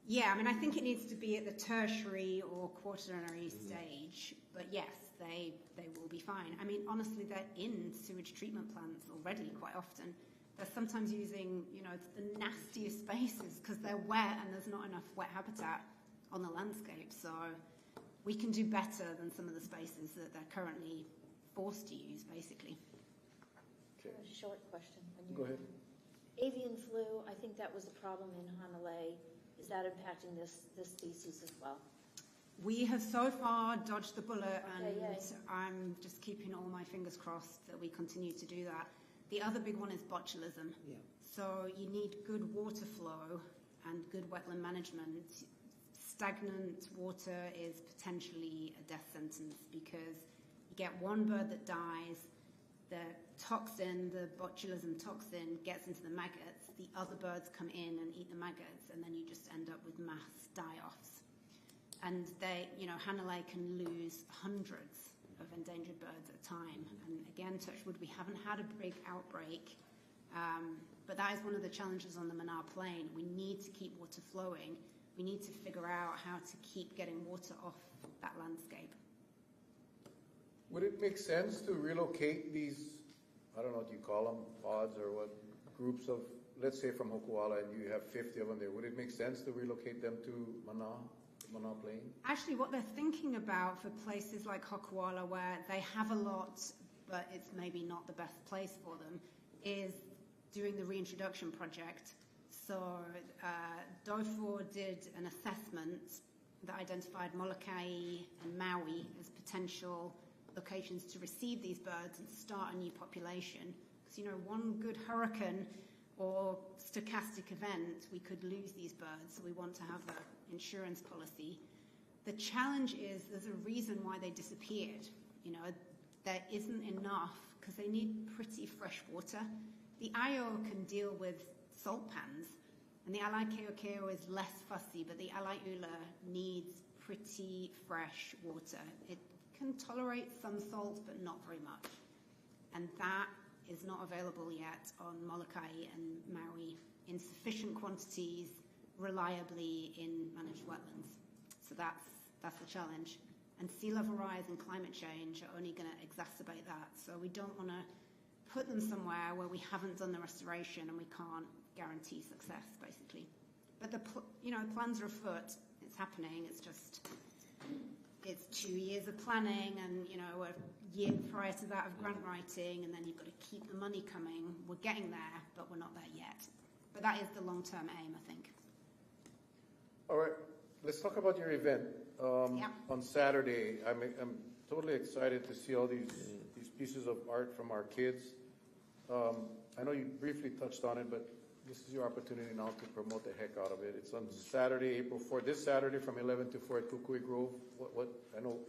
Yeah, I mean, I think it needs to be at the tertiary or quaternary stage, but yes, they will be fine. I mean, honestly, they're in sewage treatment plants already quite often. They're sometimes using, you know, the nastiest spaces because they're wet and there's not enough wet habitat on the landscape. So we can do better than some of the spaces that they're currently forced to use, basically.
Okay.
A short question.
Go ahead.
Avian flu, I think that was a problem in Hanalei. Is that impacting this species as well?
We have so far dodged the bullet, and
yay.
I'm just keeping all my fingers crossed that we continue to do that. The other big one is botulism. Yeah. So you need good water flow and good wetland management. Stagnant water is potentially a death sentence because you get one bird that dies, the toxin, the botulism toxin, gets into the maggots, the other birds come in and eat the maggots, and then you just end up with mass die-offs. And they, you know, Hanalei can lose hundreds of endangered birds at a time. And again, touch wood, we haven't had a big outbreak, but that is one of the challenges on the Mana Plain. We need to keep water flowing. We need to figure out how to keep getting water off that landscape.
Would it make sense to relocate these, I don't know what you call them, pods or what, groups of, let's say from Hokuala, and you have 50 of them there. Would it make sense to relocate them to Mana Plain?
Actually, what they're thinking about for places like Hokuala, where they have a lot, but it's maybe not the best place for them, is doing the reintroduction project. So DOFOR did an assessment that identified Molokai and Maui as potential locations to receive these birds and start a new population. Because, you know, one good hurricane or stochastic event, we could lose these birds, so we want to have an insurance policy. The challenge is there's a reason why they disappeared. You know, there isn't enough because they need pretty fresh water. The Ayo can deal with salt pans, and the Alai Keokeo is less fussy, but the Alai Ula needs pretty fresh water. It can tolerate some salt, but not very much. And that is not available yet on Molokai and Maui in sufficient quantities, reliably in managed wetlands. So that's the challenge. And sea level rise and climate change are only going to exacerbate that. So we don't want to put them somewhere where we haven't done the restoration and we can't guarantee success, basically. But plans are afoot. It's happening. It's just, it's 2 years of planning and, you know, a year prior to that of grant writing, and then you've got to keep the money coming. We're getting there, but we're not there yet. But that is the long-term aim, I think.
All right, let's talk about your event on Saturday. I'm totally excited to see all these pieces of art from our kids. I know you briefly touched on it, but this is your opportunity now to promote the heck out of it. It's on Saturday, April 4th, this Saturday from 11 to 4 at Kukui Grove. I know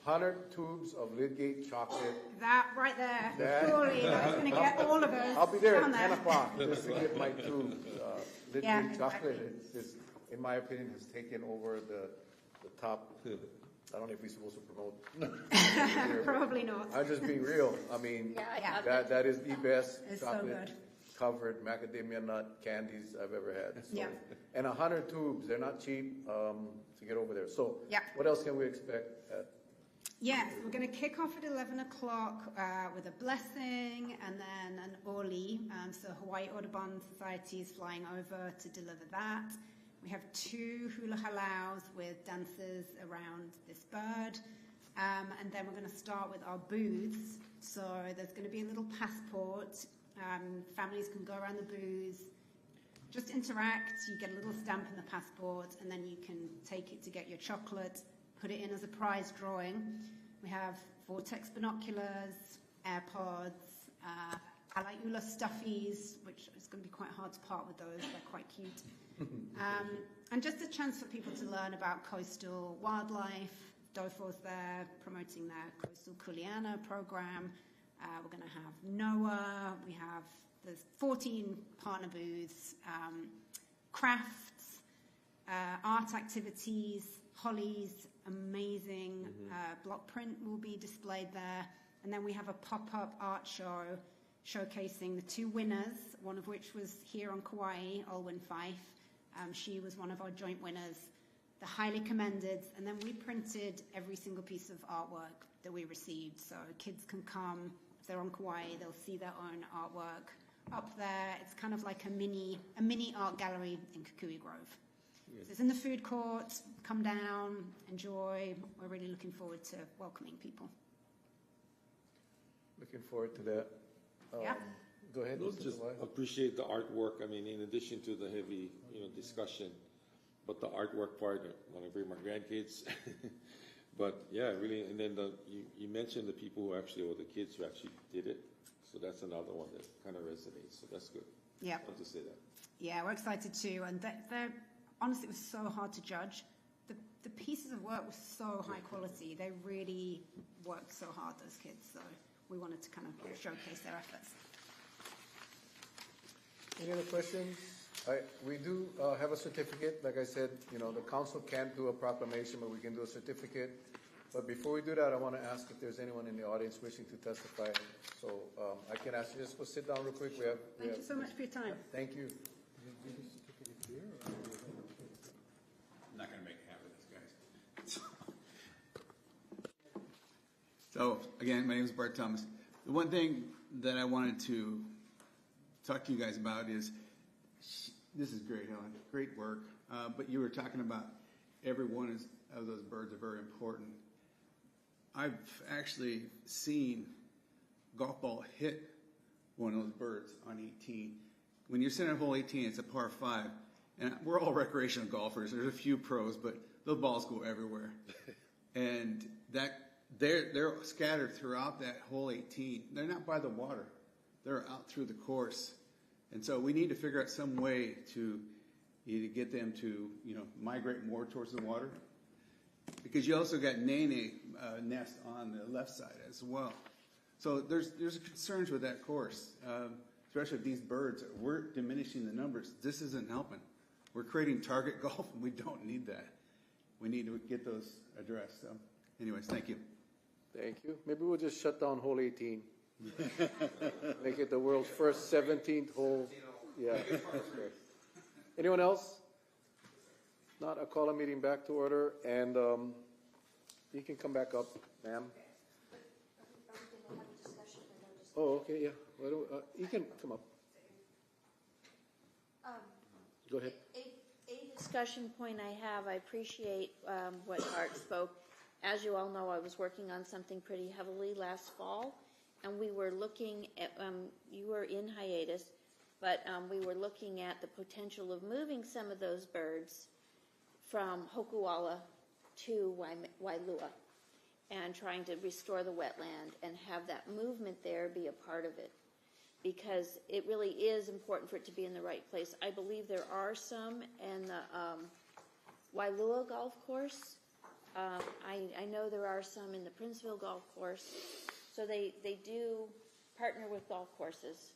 100 tubes of Lidgate chocolate.
That right there, surely that's going to get all of us.
I'll be there at 10 o'clock just to get my tubes. Lidgate chocolate, in my opinion, has taken over the top. I don't know if we're supposed to promote.
Probably not.
I'm just being real. I mean, that is the best
it's
chocolate covered macadamia nut candies I've ever had. So, and 100 tubes, they're not cheap to get over there. So what else can we expect at?
Yes, we're going to kick off at 11 o'clock with a blessing and then an oli. So Hawaii Audubon Society is flying over to deliver that. We have 2 hula halaus with dancers around this bird. And then we're going to start with our booths. So there's going to be a little passport. Families can go around the booths, just interact. You get a little stamp in the passport, and then you can take it to get your chocolate, put it in as a prize drawing. We have Vortex binoculars, AirPods, Alai Ula stuffies, which is going to be quite hard to part with those. They're quite cute. And just a chance for people to learn about coastal wildlife. DOFOR's there promoting their Coastal Kuleana program. We're going to have NOAA. There's 14 partner booths, crafts, art activities, Holly's amazing block print will be displayed there. And then we have a pop-up art show showcasing the 2 winners, one of which was here on Kauai, Olwyn Fife. She was one of our joint winners, the highly commended. And then we printed every single piece of artwork that we received. So kids can come, if they're on Kauai, they'll see their own artwork up there. It's kind of like a mini art gallery in Kukui Grove. Yes. So it's in the food court. Come down, enjoy. We're really looking forward to welcoming people.
Looking forward to that. Go ahead.
Just appreciate the artwork. I mean, in addition to the heavy, discussion, but the artwork part. I want to bring my grandkids. But yeah, really. And then you mentioned the people who actually, or the kids who actually did it. So that's another one that kind of resonates. So that's good.
Yeah.
I want to say that.
Yeah, we're excited too. And they're honestly, it was so hard to judge. The pieces of work were so high quality. They really worked so hard, those kids. So we wanted to kind of showcase their efforts.
Any other questions? We do have a certificate. Like I said, the council can't do a proclamation, but we can do a certificate. But before we do that, I want to ask if there's anyone in the audience wishing to testify. So I can ask you, just go sit down real quick.
Thank you so much for your time.
Thank you.
I'm not going to make a habit of this, guys. So again, my name is Bart Thomas. The one thing that I wanted to talk to you guys about is, this is great, Helen, great work. But you were talking about every one of those birds are very important. I've actually seen golf ball hit one of those birds on 18, when you're sitting at hole 18, it's a par 5, and we're all recreational golfers. There's a few pros, but those balls go everywhere. And they're scattered throughout that hole 18. They're not by the water. They're out through the course. And so we need to figure out some way to either get them to, migrate more towards the water. Because you also got nene nest on the left side as well. So there's concerns with that course, especially with these birds. We're diminishing the numbers. This isn't helping. We're creating target golf, and we don't need that. We need to get those addressed. So, anyways, thank you.
Thank you. Maybe we'll just shut down hole 18. Make it the world's first 17th hole. Yeah. Anyone else? Not, I'll call a meeting back to order, and you can come back up, ma'am. Oh, okay, yeah. Why don't, you can come up. Go ahead.
A discussion point I have, I appreciate what Art spoke. As you all know, I was working on something pretty heavily last fall, and we were looking at, you were in hiatus, but we were looking at the potential of moving some of those birds from Hokuala to Wailua and trying to restore the wetland and have that movement there be a part of it, because it really is important for it to be in the right place. I believe there are some in the Wailua golf course. I know there are some in the Princeville golf course. So they do partner with golf courses.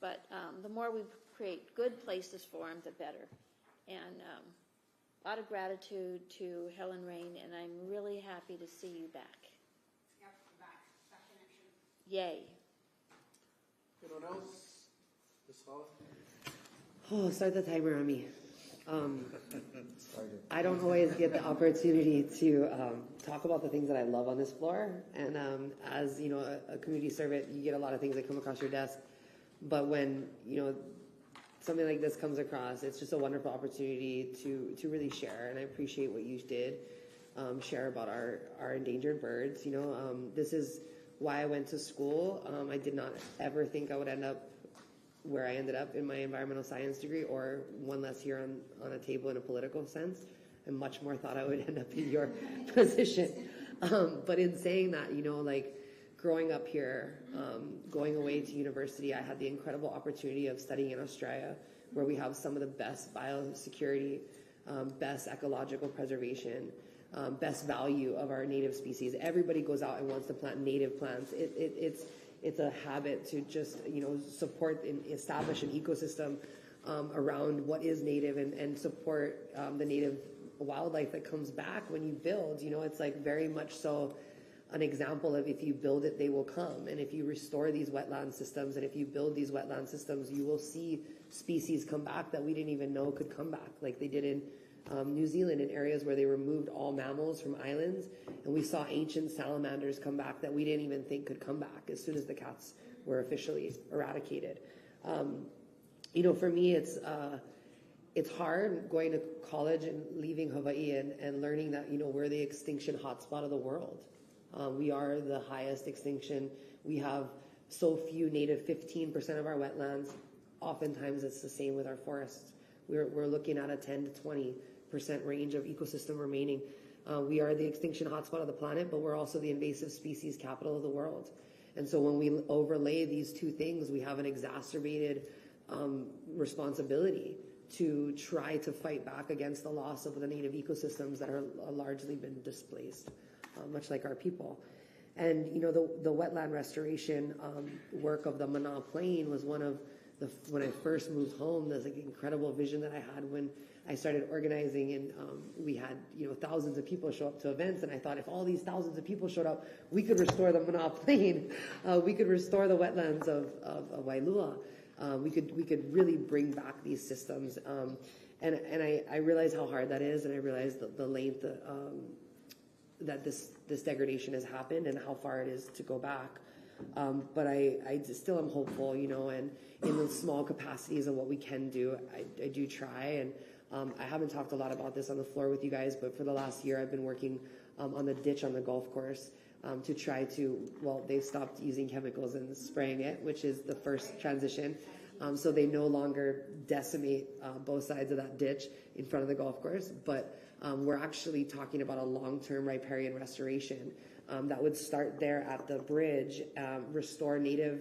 But the more we create good places for them, the better. And a lot of gratitude to Helen Rain, and I'm really happy to see you back.
Yep, back connection.
Yay.
Anyone else? Ms. Holland?
Oh, start the timer on me. I don't always get the opportunity to talk about the things that I love on this floor. And as you know, a community servant, you get a lot of things that come across your desk. But when something like this comes across, it's just a wonderful opportunity to really share. And I appreciate what you did, share about our endangered birds. This is why I went to school. I did not ever think I would end up where I ended up in my environmental science degree, or one less here on a table in a political sense. I much more thought I would end up in your position. But in saying that, growing up here, going away to university, I had the incredible opportunity of studying in Australia, where we have some of the best biosecurity, best ecological preservation, best value of our native species. Everybody goes out and wants to plant native plants. It's a habit to just, support and establish an ecosystem around what is native and support the native wildlife that comes back when you build. It's like very much so an example of if you build it, they will come. And if you restore these wetland systems and if you build these wetland systems, you will see species come back that we didn't even know could come back, like they did in New Zealand, in areas where they removed all mammals from islands, and we saw ancient salamanders come back that we didn't even think could come back as soon as the cats were officially eradicated. For me, it's hard going to college and leaving Hawaii and learning that we're the extinction hotspot of the world. We are the highest extinction. We have so few native, 15% of our wetlands. Oftentimes, it's the same with our forests. We're looking at a 10 to 20% range of ecosystem remaining. We are the extinction hotspot of the planet, but we're also the invasive species capital of the world. And so when we overlay these two things, we have an exacerbated responsibility to try to fight back against the loss of the native ecosystems that are largely been displaced, much like our people. And, the wetland restoration work of the Mana Plain was one of when I first moved home, there's like incredible vision that I had when I started organizing, and we had thousands of people show up to events, and I thought if all these thousands of people showed up, we could restore the Mana Plain, we could restore the wetlands of Wailua, we could really bring back these systems, and I realized how hard that is, and I realized the length that this degradation has happened and how far it is to go back. But I still am hopeful, and in the small capacities of what we can do, I do try. And I haven't talked a lot about this on the floor with you guys, but for the last year, I've been working on the ditch on the golf course to try to, they've stopped using chemicals and spraying it, which is the first transition. so they no longer decimate both sides of that ditch in front of the golf course. But we're actually talking about a long-term riparian restoration that would start there at the bridge, restore native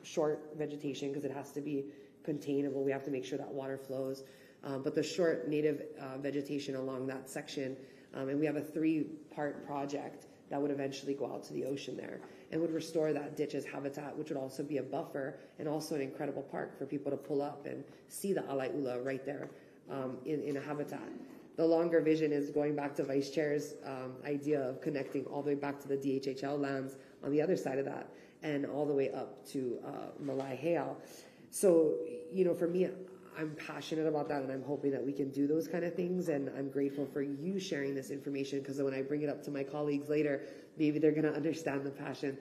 short vegetation because it has to be containable. We have to make sure that water flows. But the short native vegetation along that section, and we have a 3-part project that would eventually go out to the ocean there and would restore that ditch as habitat, which would also be a buffer and also an incredible park for people to pull up and see the alai'ula right there in a habitat. The longer vision is going back to Vice Chair's idea of connecting all the way back to the DHHL lands on the other side of that and all the way up to Malai Heao. So, for me, I'm passionate about that, and I'm hoping that we can do those kind of things, and I'm grateful for you sharing this information, because when I bring it up to my colleagues later, maybe they're going to understand the passion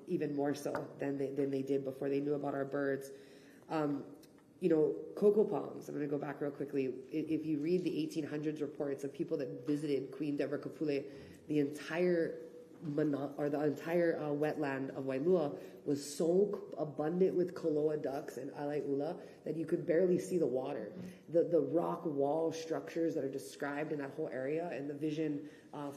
even more so than they did before they knew about our birds. Cocoa palms, I'm going to go back real quickly. If you read the 1800s reports of people that visited Queen Deborah Kapule, the entire wetland of Wailua was so abundant with koloa ducks and alai'ula that you could barely see the water. The rock wall structures that are described in that whole area, and the vision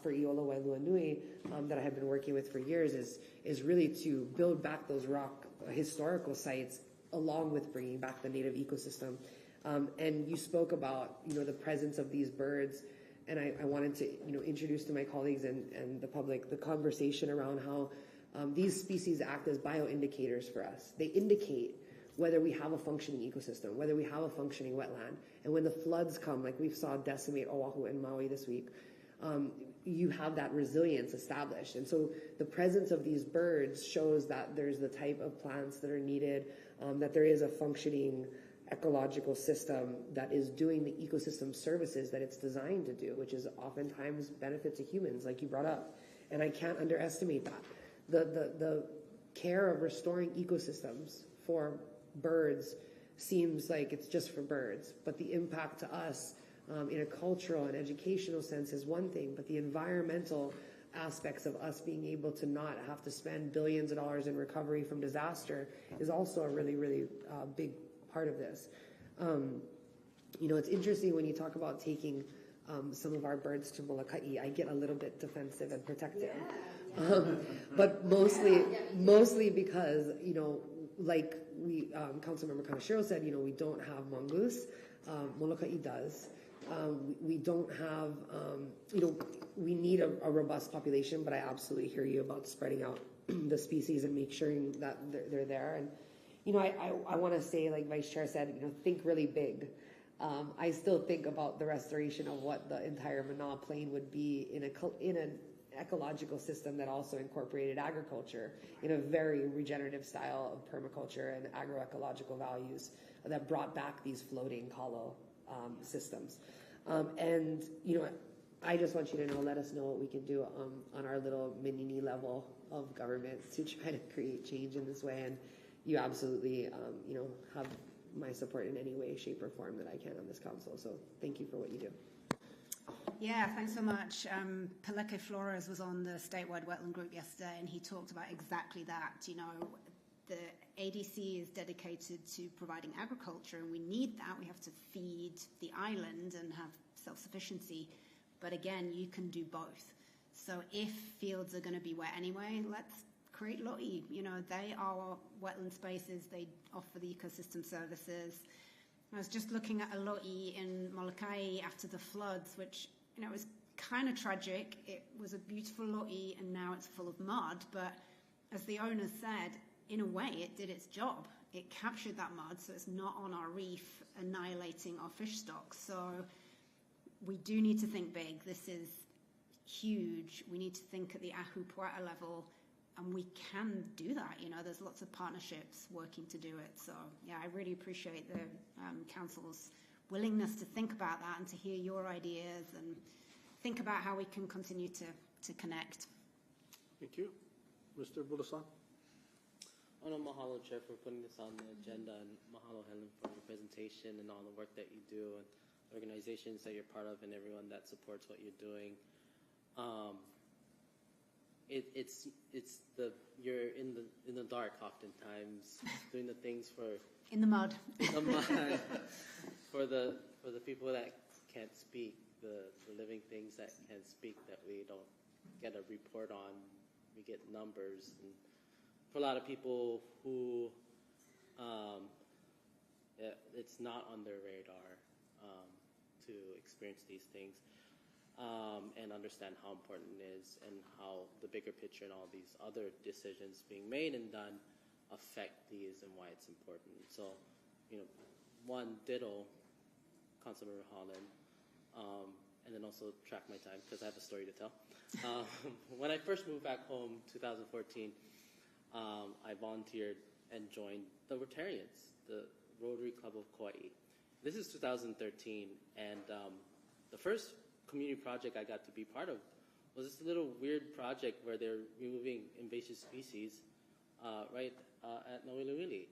for Iola Wailua Nui that I have been working with for years is really to build back those rock historical sites along with bringing back the native ecosystem. And you spoke about the presence of these birds. And I wanted to, introduce to my colleagues and the public the conversation around how these species act as bioindicators for us. They indicate whether we have a functioning ecosystem, whether we have a functioning wetland. And when the floods come, like we saw decimate Oahu and Maui this week, you have that resilience established. And so the presence of these birds shows that there's the type of plants that are needed, that there is a functioning ecological system that is doing the ecosystem services that it's designed to do, which is oftentimes benefit to humans, like you brought up. And I can't underestimate that. The care of restoring ecosystems for birds seems like it's just for birds, but the impact to us in a cultural and educational sense is one thing, but the environmental aspects of us being able to not have to spend billions of dollars in recovery from disaster is also a really, really big part of this. It's interesting when you talk about taking some of our birds to Molokai. I get a little bit defensive and protective, but mostly because like Councilmember Kaneshiro said, we don't have mongoose. Molokai does. We don't have, we need a robust population, but I absolutely hear you about spreading out the species and make sure that they're there. And I want to say, like Vice Chair said, think really big. I still think about the restoration of what the entire Mana Plain would be in an ecological system that also incorporated agriculture in a very regenerative style of permaculture and agroecological values that brought back these floating kalo systems. And I just want you to know, let us know what we can do on our little mini level of government to try to create change in this way. And you absolutely, have my support in any way, shape, or form that I can on this council. So thank you for what you do.
Yeah, thanks so much. Peleke Flores was on the statewide wetland group yesterday, and he talked about exactly that. The ADC is dedicated to providing agriculture, and we need that. We have to feed the island and have self-sufficiency. But again, you can do both. So if fields are going to be wet anyway, let's create lo'i. They are wetland spaces. They offer the ecosystem services. I was just looking at a lo'i in Molokai after the floods, which, was kind of tragic. It was a beautiful lo'i, and now it's full of mud. But as the owner said, in a way, it did its job. It captured that mud, so it's not on our reef annihilating our fish stocks. So we do need to think big. This is huge. We need to think at the Ahu Puerta level, and we can do that. There's lots of partnerships working to do it. So, yeah, I really appreciate the council's willingness to think about that and to hear your ideas and think about how we can continue to connect.
Thank you. Mr. Bulasan?
Mahalo, Chair, for putting this on the agenda, and mahalo, Helen, for your presentation and all the work that you do, and organizations that you're part of, and everyone that supports what you're doing. it's the you're in the dark oftentimes doing the things
in the mud.
the mud for the people that can't speak, the living things that can't speak, that we don't get a report on. We get numbers, and for a lot of people who it's not on their radar to experience these things. And understand how important it is, and how the bigger picture and all these other decisions being made and done affect these, and why it's important. So, one, ditto Councilmember Holland, and then also track my time because I have a story to tell. When I first moved back home, 2014, I volunteered and joined the Rotarians, the Rotary Club of Kauai. This is 2013, and the first community project I got to be part of was this little weird project where they're removing invasive species right at Noiliwili,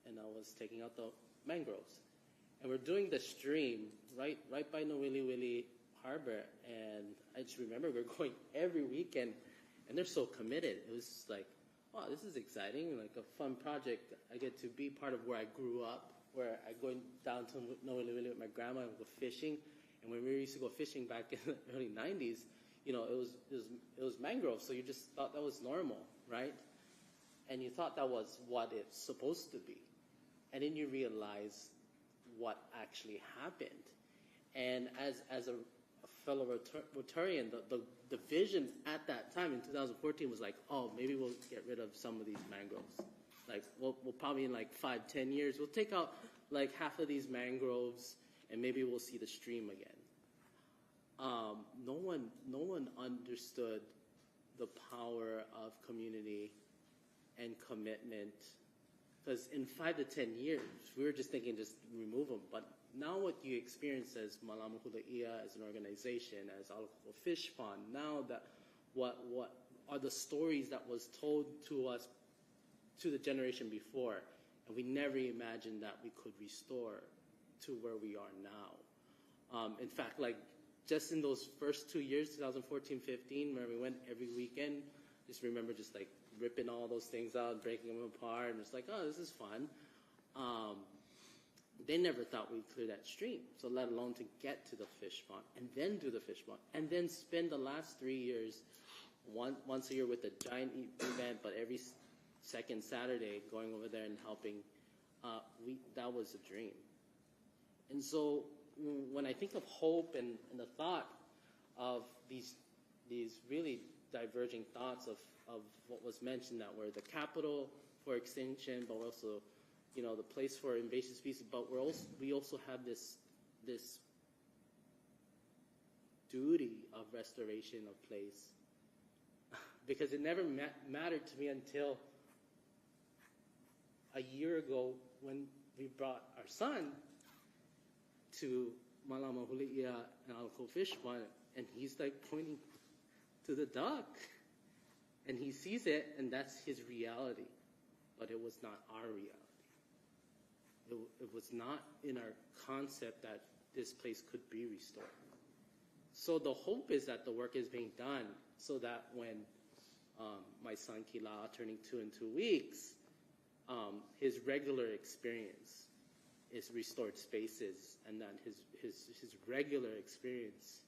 and I was taking out the mangroves. And we're doing the stream right by Noiliwili Harbor, and I just remember we're going every weekend, and they're so committed. It was just like, wow, this is exciting, like a fun project. I get to be part of where I grew up, where I go down to Noiliwili with my grandma and go fishing. And when we used to go fishing back in the early 90s, it was mangrove, so you just thought that was normal, right? And you thought that was what it's supposed to be. And then you realize what actually happened. And as a fellow Rotarian, the vision at that time in 2014 was like, oh, maybe we'll get rid of some of these mangroves. Like, we'll probably in like 5-10 years, we'll take out like half of these mangroves, and maybe we'll see the stream again. No one understood the power of community and commitment, because in 5 to 10 years, we were just thinking just remove them. But now what you experience as Malama Hulaia, as an organization, as Aloko Fish Pond, now that what are the stories that was told to us, to the generation before, and we never imagined that we could restore to where we are now. In fact, like just in those first 2 years, 2014-15, where we went every weekend, just remember just like ripping all those things out, breaking them apart, and it's like, oh, this is fun. They never thought we'd clear that stream, so let alone to get to the fish pond, and then do the fish pond, and then spend the last 3 years, once a year with a giant event, but every second Saturday going over there and helping. That was a dream. And so when I think of hope and the thought of these really diverging thoughts of what was mentioned, that we're the capital for extinction, but also, the place for invasive species, but we also have this duty of restoration of place. Because it never mattered to me until a year ago when we brought our son to Malama Hulaia and Aloko Fish Pond, and he's like pointing to the duck, and he sees it, and that's his reality. But it was not our reality. It was not in our concept that this place could be restored. So the hope is that the work is being done so that when my son Kila, turning 2 in 2 weeks, his regular experience is restored spaces, and that his regular experience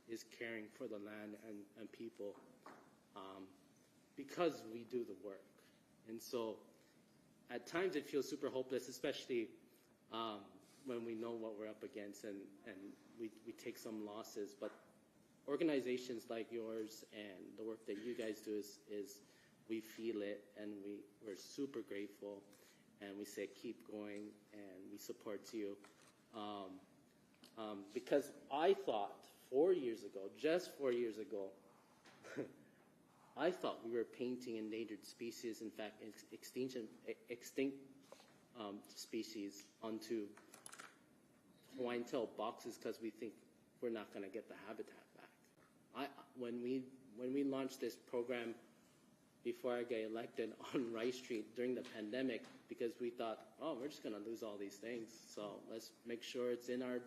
is caring for the land and people, because we do the work. And so at times it feels super hopeless, especially when we know what we're up against, and we take some losses. But organizations like yours and the work that you guys do is we feel it, and we're super grateful, and we say keep going, and we support you. Because I thought 4 years ago, just 4 years ago, I thought we were painting endangered species, in fact, extinct species onto Hawaiian tail boxes because we think we're not going to get the habitat back. When we launched this program before I got elected on Rice Street during the pandemic, because we thought, oh, we're just going to lose all these things, so let's make sure it's in our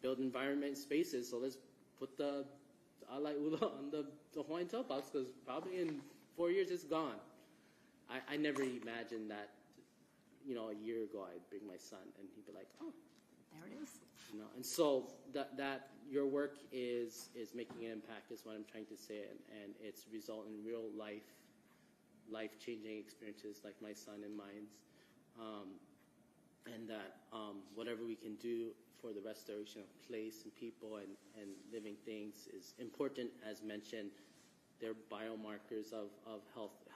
built environment spaces. So let's put the ala ula on the the Hawaiian toolbox because probably in 4 years it's gone. I never imagined that, you know, a year ago I'd bring my son and he'd be like, oh,
There it is.
you know. And so that your work is making an impact is what I'm trying to say, and it's result in real life-changing experiences like my son and mine's, and that whatever we can do for the restoration of place and people and living things is important. As mentioned, they're biomarkers of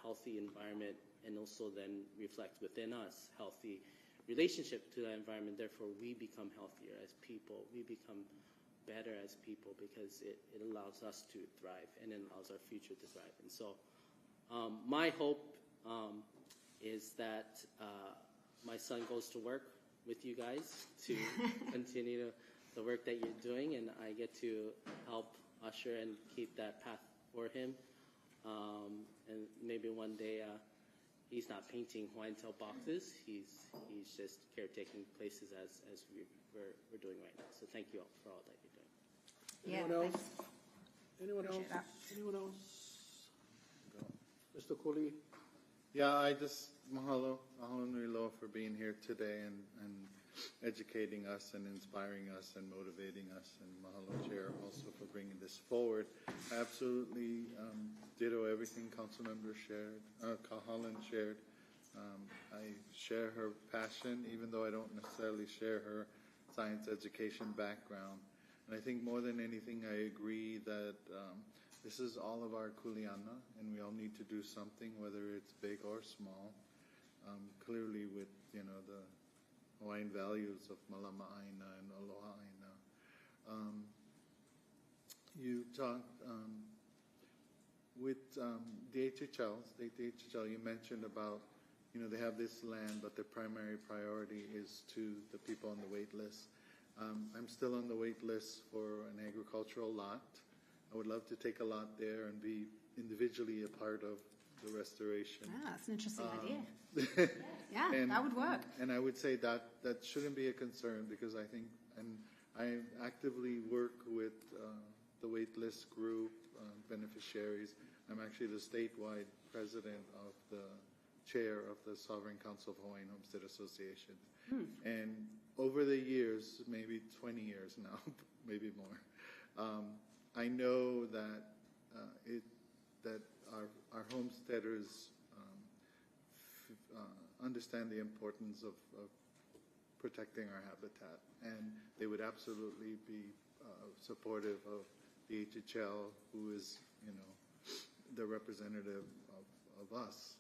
healthy environment, and also then reflect within us healthy relationship to that environment. Therefore, we become healthier as people. We become better as people because it allows us to thrive and it allows our future to thrive. And so my hope is that my son goes to work with you guys to continue the work that you're doing, and I get to help usher and keep that path for him. And maybe one day he's not painting Hawaiian tail boxes. He's just caretaking places as we're doing right now. So thank you all for all that you're doing.
Anyone else? Anyone else?
Appreciate that.
Anyone else? Mr. Cooley?
Yeah, I just, mahalo nui loa for being here today and educating us and inspiring us and motivating us. And mahalo, Chair, also for bringing this forward. I absolutely ditto everything Councilmember Holland shared. I share her passion, even though I don't necessarily share her science education background. And I think more than anything, I agree that this is all of our kuleana, and we all need to do something, whether it's big or small. Clearly with, you know, the Hawaiian values of Malama'aina and Aloha Aina. You talked with DHHL, State DHHL, you mentioned about, you know, they have this land, but their primary priority is to the people on the wait list. I'm still on the wait list for an agricultural lot. I would love to take a lot there and be individually a part of the restoration.
Ah, that's an interesting idea. Yeah, that would work.
And I would say that shouldn't be a concern because I think, and I actively work with the waitlist group, beneficiaries. I'm actually the statewide president of the chair of the Sovereign Council of Hawaiian Homestead Association. And over the years, maybe 20 years now, maybe more, I know that that our homesteaders understand the importance of protecting our habitat, and they would absolutely be supportive of the HHL, who is, you know, the representative of us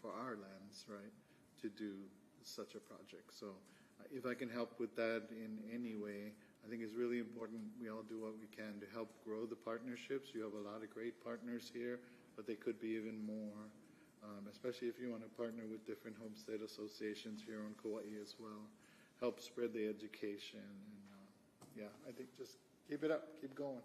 for our lands, right, to do such a project. So if I can help with that in any way, I think it's really important we all do what we can to help grow the partnerships. You have a lot of great partners here, but they could be even more, especially if you want to partner with different homestead associations here on Kauai as well. Help spread the education. And yeah, I think just keep it up, keep going.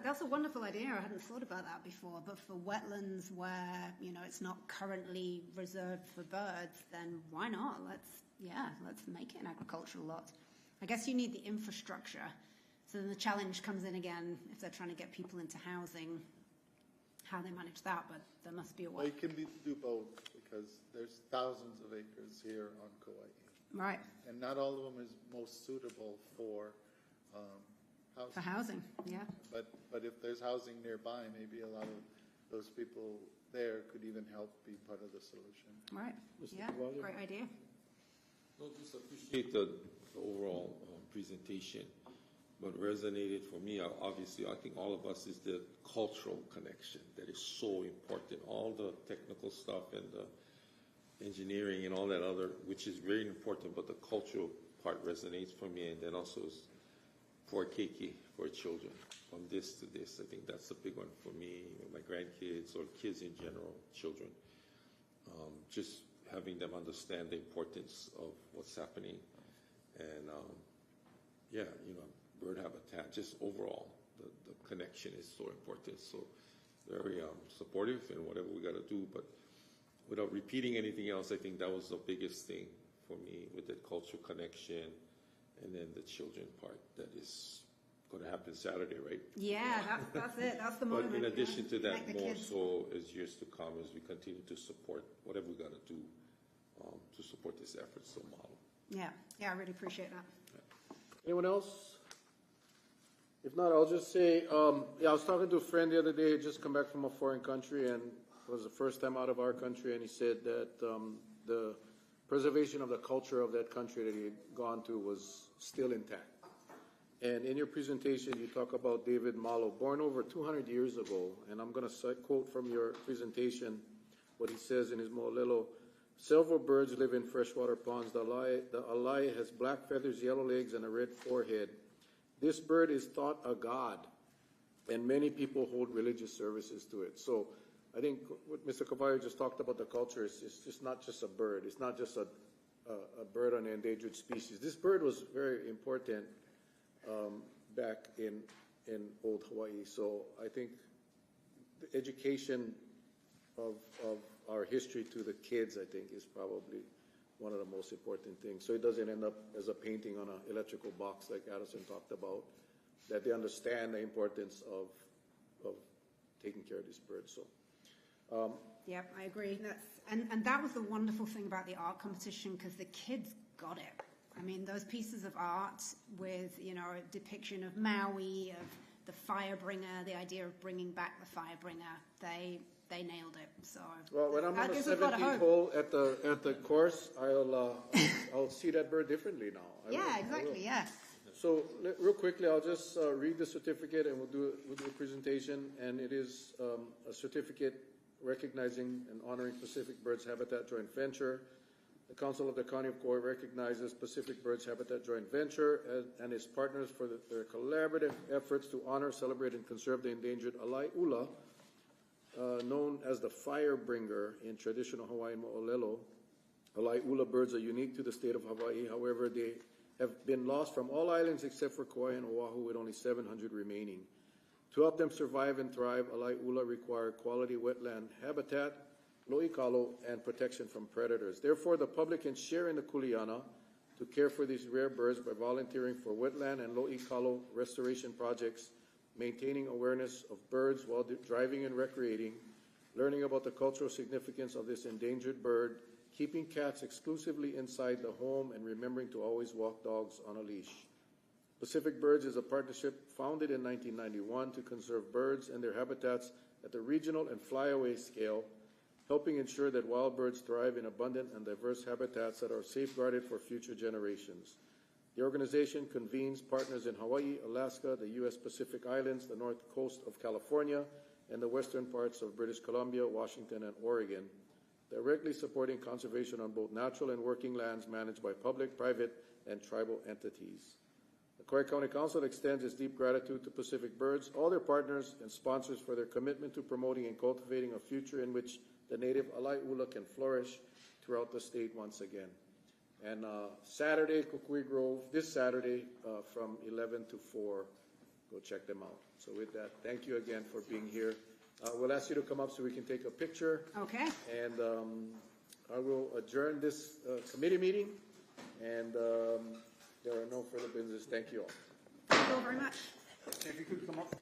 That's a wonderful idea. I hadn't thought about that before. But for wetlands where, you know, it's not currently reserved for birds, then why not? Let's make it an agricultural lot. I guess you need the infrastructure. So then the challenge comes in again if they're trying to get people into housing, how they manage that. But there must be a way.
Well, it can do both because there's thousands of acres here on Kauai.
Right.
And not all of them is most suitable for housing.
For housing, yeah.
But if there's housing nearby, maybe a lot of those people there could even help be part of the solution.
Right. Yeah. Great idea.
No, just appreciate the overall presentation. What resonated for me, obviously, I think all of us, is the cultural connection that is so important. All the technical stuff and the engineering and all that other, which is very important, but the cultural part resonates for me. And then also is for keiki, for children, from this to this. I think that's a big one for me, my grandkids or kids in general, children. Just having them understand the importance of what's happening. And yeah, you know, bird habitat, just overall, the connection is so important. So very supportive in whatever we got to do. But without repeating anything else, I think that was the biggest thing for me with that cultural connection. And then the children part, that is going to happen Saturday, right?
Yeah, that's it. That's the
But
moment.
in addition to that,
Like the
more
kids.
so as years to come, as we continue to support whatever we got to do to support this effort, so model.
Yeah, I really appreciate that.
Anyone else? If not, I'll just say, I was talking to a friend the other day, just come back from a foreign country, and it was the first time out of our country, and he said that the preservation of the culture of that country that he had gone to was still intact. And in your presentation, you talk about David Malo, born over 200 years ago, and I'm going to quote from your presentation what he says in his Mo'olelo. Several birds live in freshwater ponds. The alai has black feathers, yellow legs, and a red forehead. This bird is thought a god, and many people hold religious services to it. So I think what Mr. Cavallo just talked about, the culture, is just not just a bird. It's not just a bird on an endangered species. This bird was very important back in old Hawaii. So I think the education of our history to the kids, I think, is probably one of the most important things. So it doesn't end up as a painting on an electrical box like Addison talked about, that they understand the importance of taking care of these birds. So,
Yeah, I agree. And that was the wonderful thing about the art competition, because the kids got it. I mean, those pieces of art with, a depiction of Maui, of the Firebringer, the idea of bringing back the Firebringer, they nailed it. So
well, when I'm on the
gives us a lot of
17th
hope.
hole at the course, I'll see that bird differently now.
Yeah, exactly. Yeah.
So real quickly, I'll just read the certificate, and we'll do a presentation. And it is a certificate recognizing and honoring Pacific Birds Habitat Joint Venture. The Council of the County of Kauai recognizes Pacific Birds Habitat Joint Venture and its partners for their collaborative efforts to honor, celebrate, and conserve the endangered alai ula, known as the Firebringer in traditional Hawaiian Mo'olelo. Alai ula birds are unique to the state of Hawaii. However, they have been lost from all islands except for Kauai and Oahu, with only 700 remaining. To help them survive and thrive, alai ula require quality wetland habitat, lo'ikalo, and protection from predators. Therefore, the public can share in the kuleana to care for these rare birds by volunteering for wetland and lo'ikalo restoration projects, maintaining awareness of birds while driving and recreating, learning about the cultural significance of this endangered bird, keeping cats exclusively inside the home, and remembering to always walk dogs on a leash. Pacific Birds is a partnership founded in 1991 to conserve birds and their habitats at the regional and flyaway scale, helping ensure that wild birds thrive in abundant and diverse habitats that are safeguarded for future generations. The organization convenes partners in Hawaii, Alaska, the U.S. Pacific Islands, the north coast of California, and the western parts of British Columbia, Washington, and Oregon, directly supporting conservation on both natural and working lands managed by public, private, and tribal entities. The Kauai County Council extends its deep gratitude to Pacific Birds, all their partners and sponsors, for their commitment to promoting and cultivating a future in which the native alai ula can flourish throughout the state once again. And Saturday, Kukui Grove, this Saturday from 11 to 4, go check them out. So with that, thank you again for being here. We'll ask you to come up so we can take a picture.
Okay.
And I will adjourn this committee meeting, and there are no further business. Thank you all.
Thank you all very much.
If you could come up.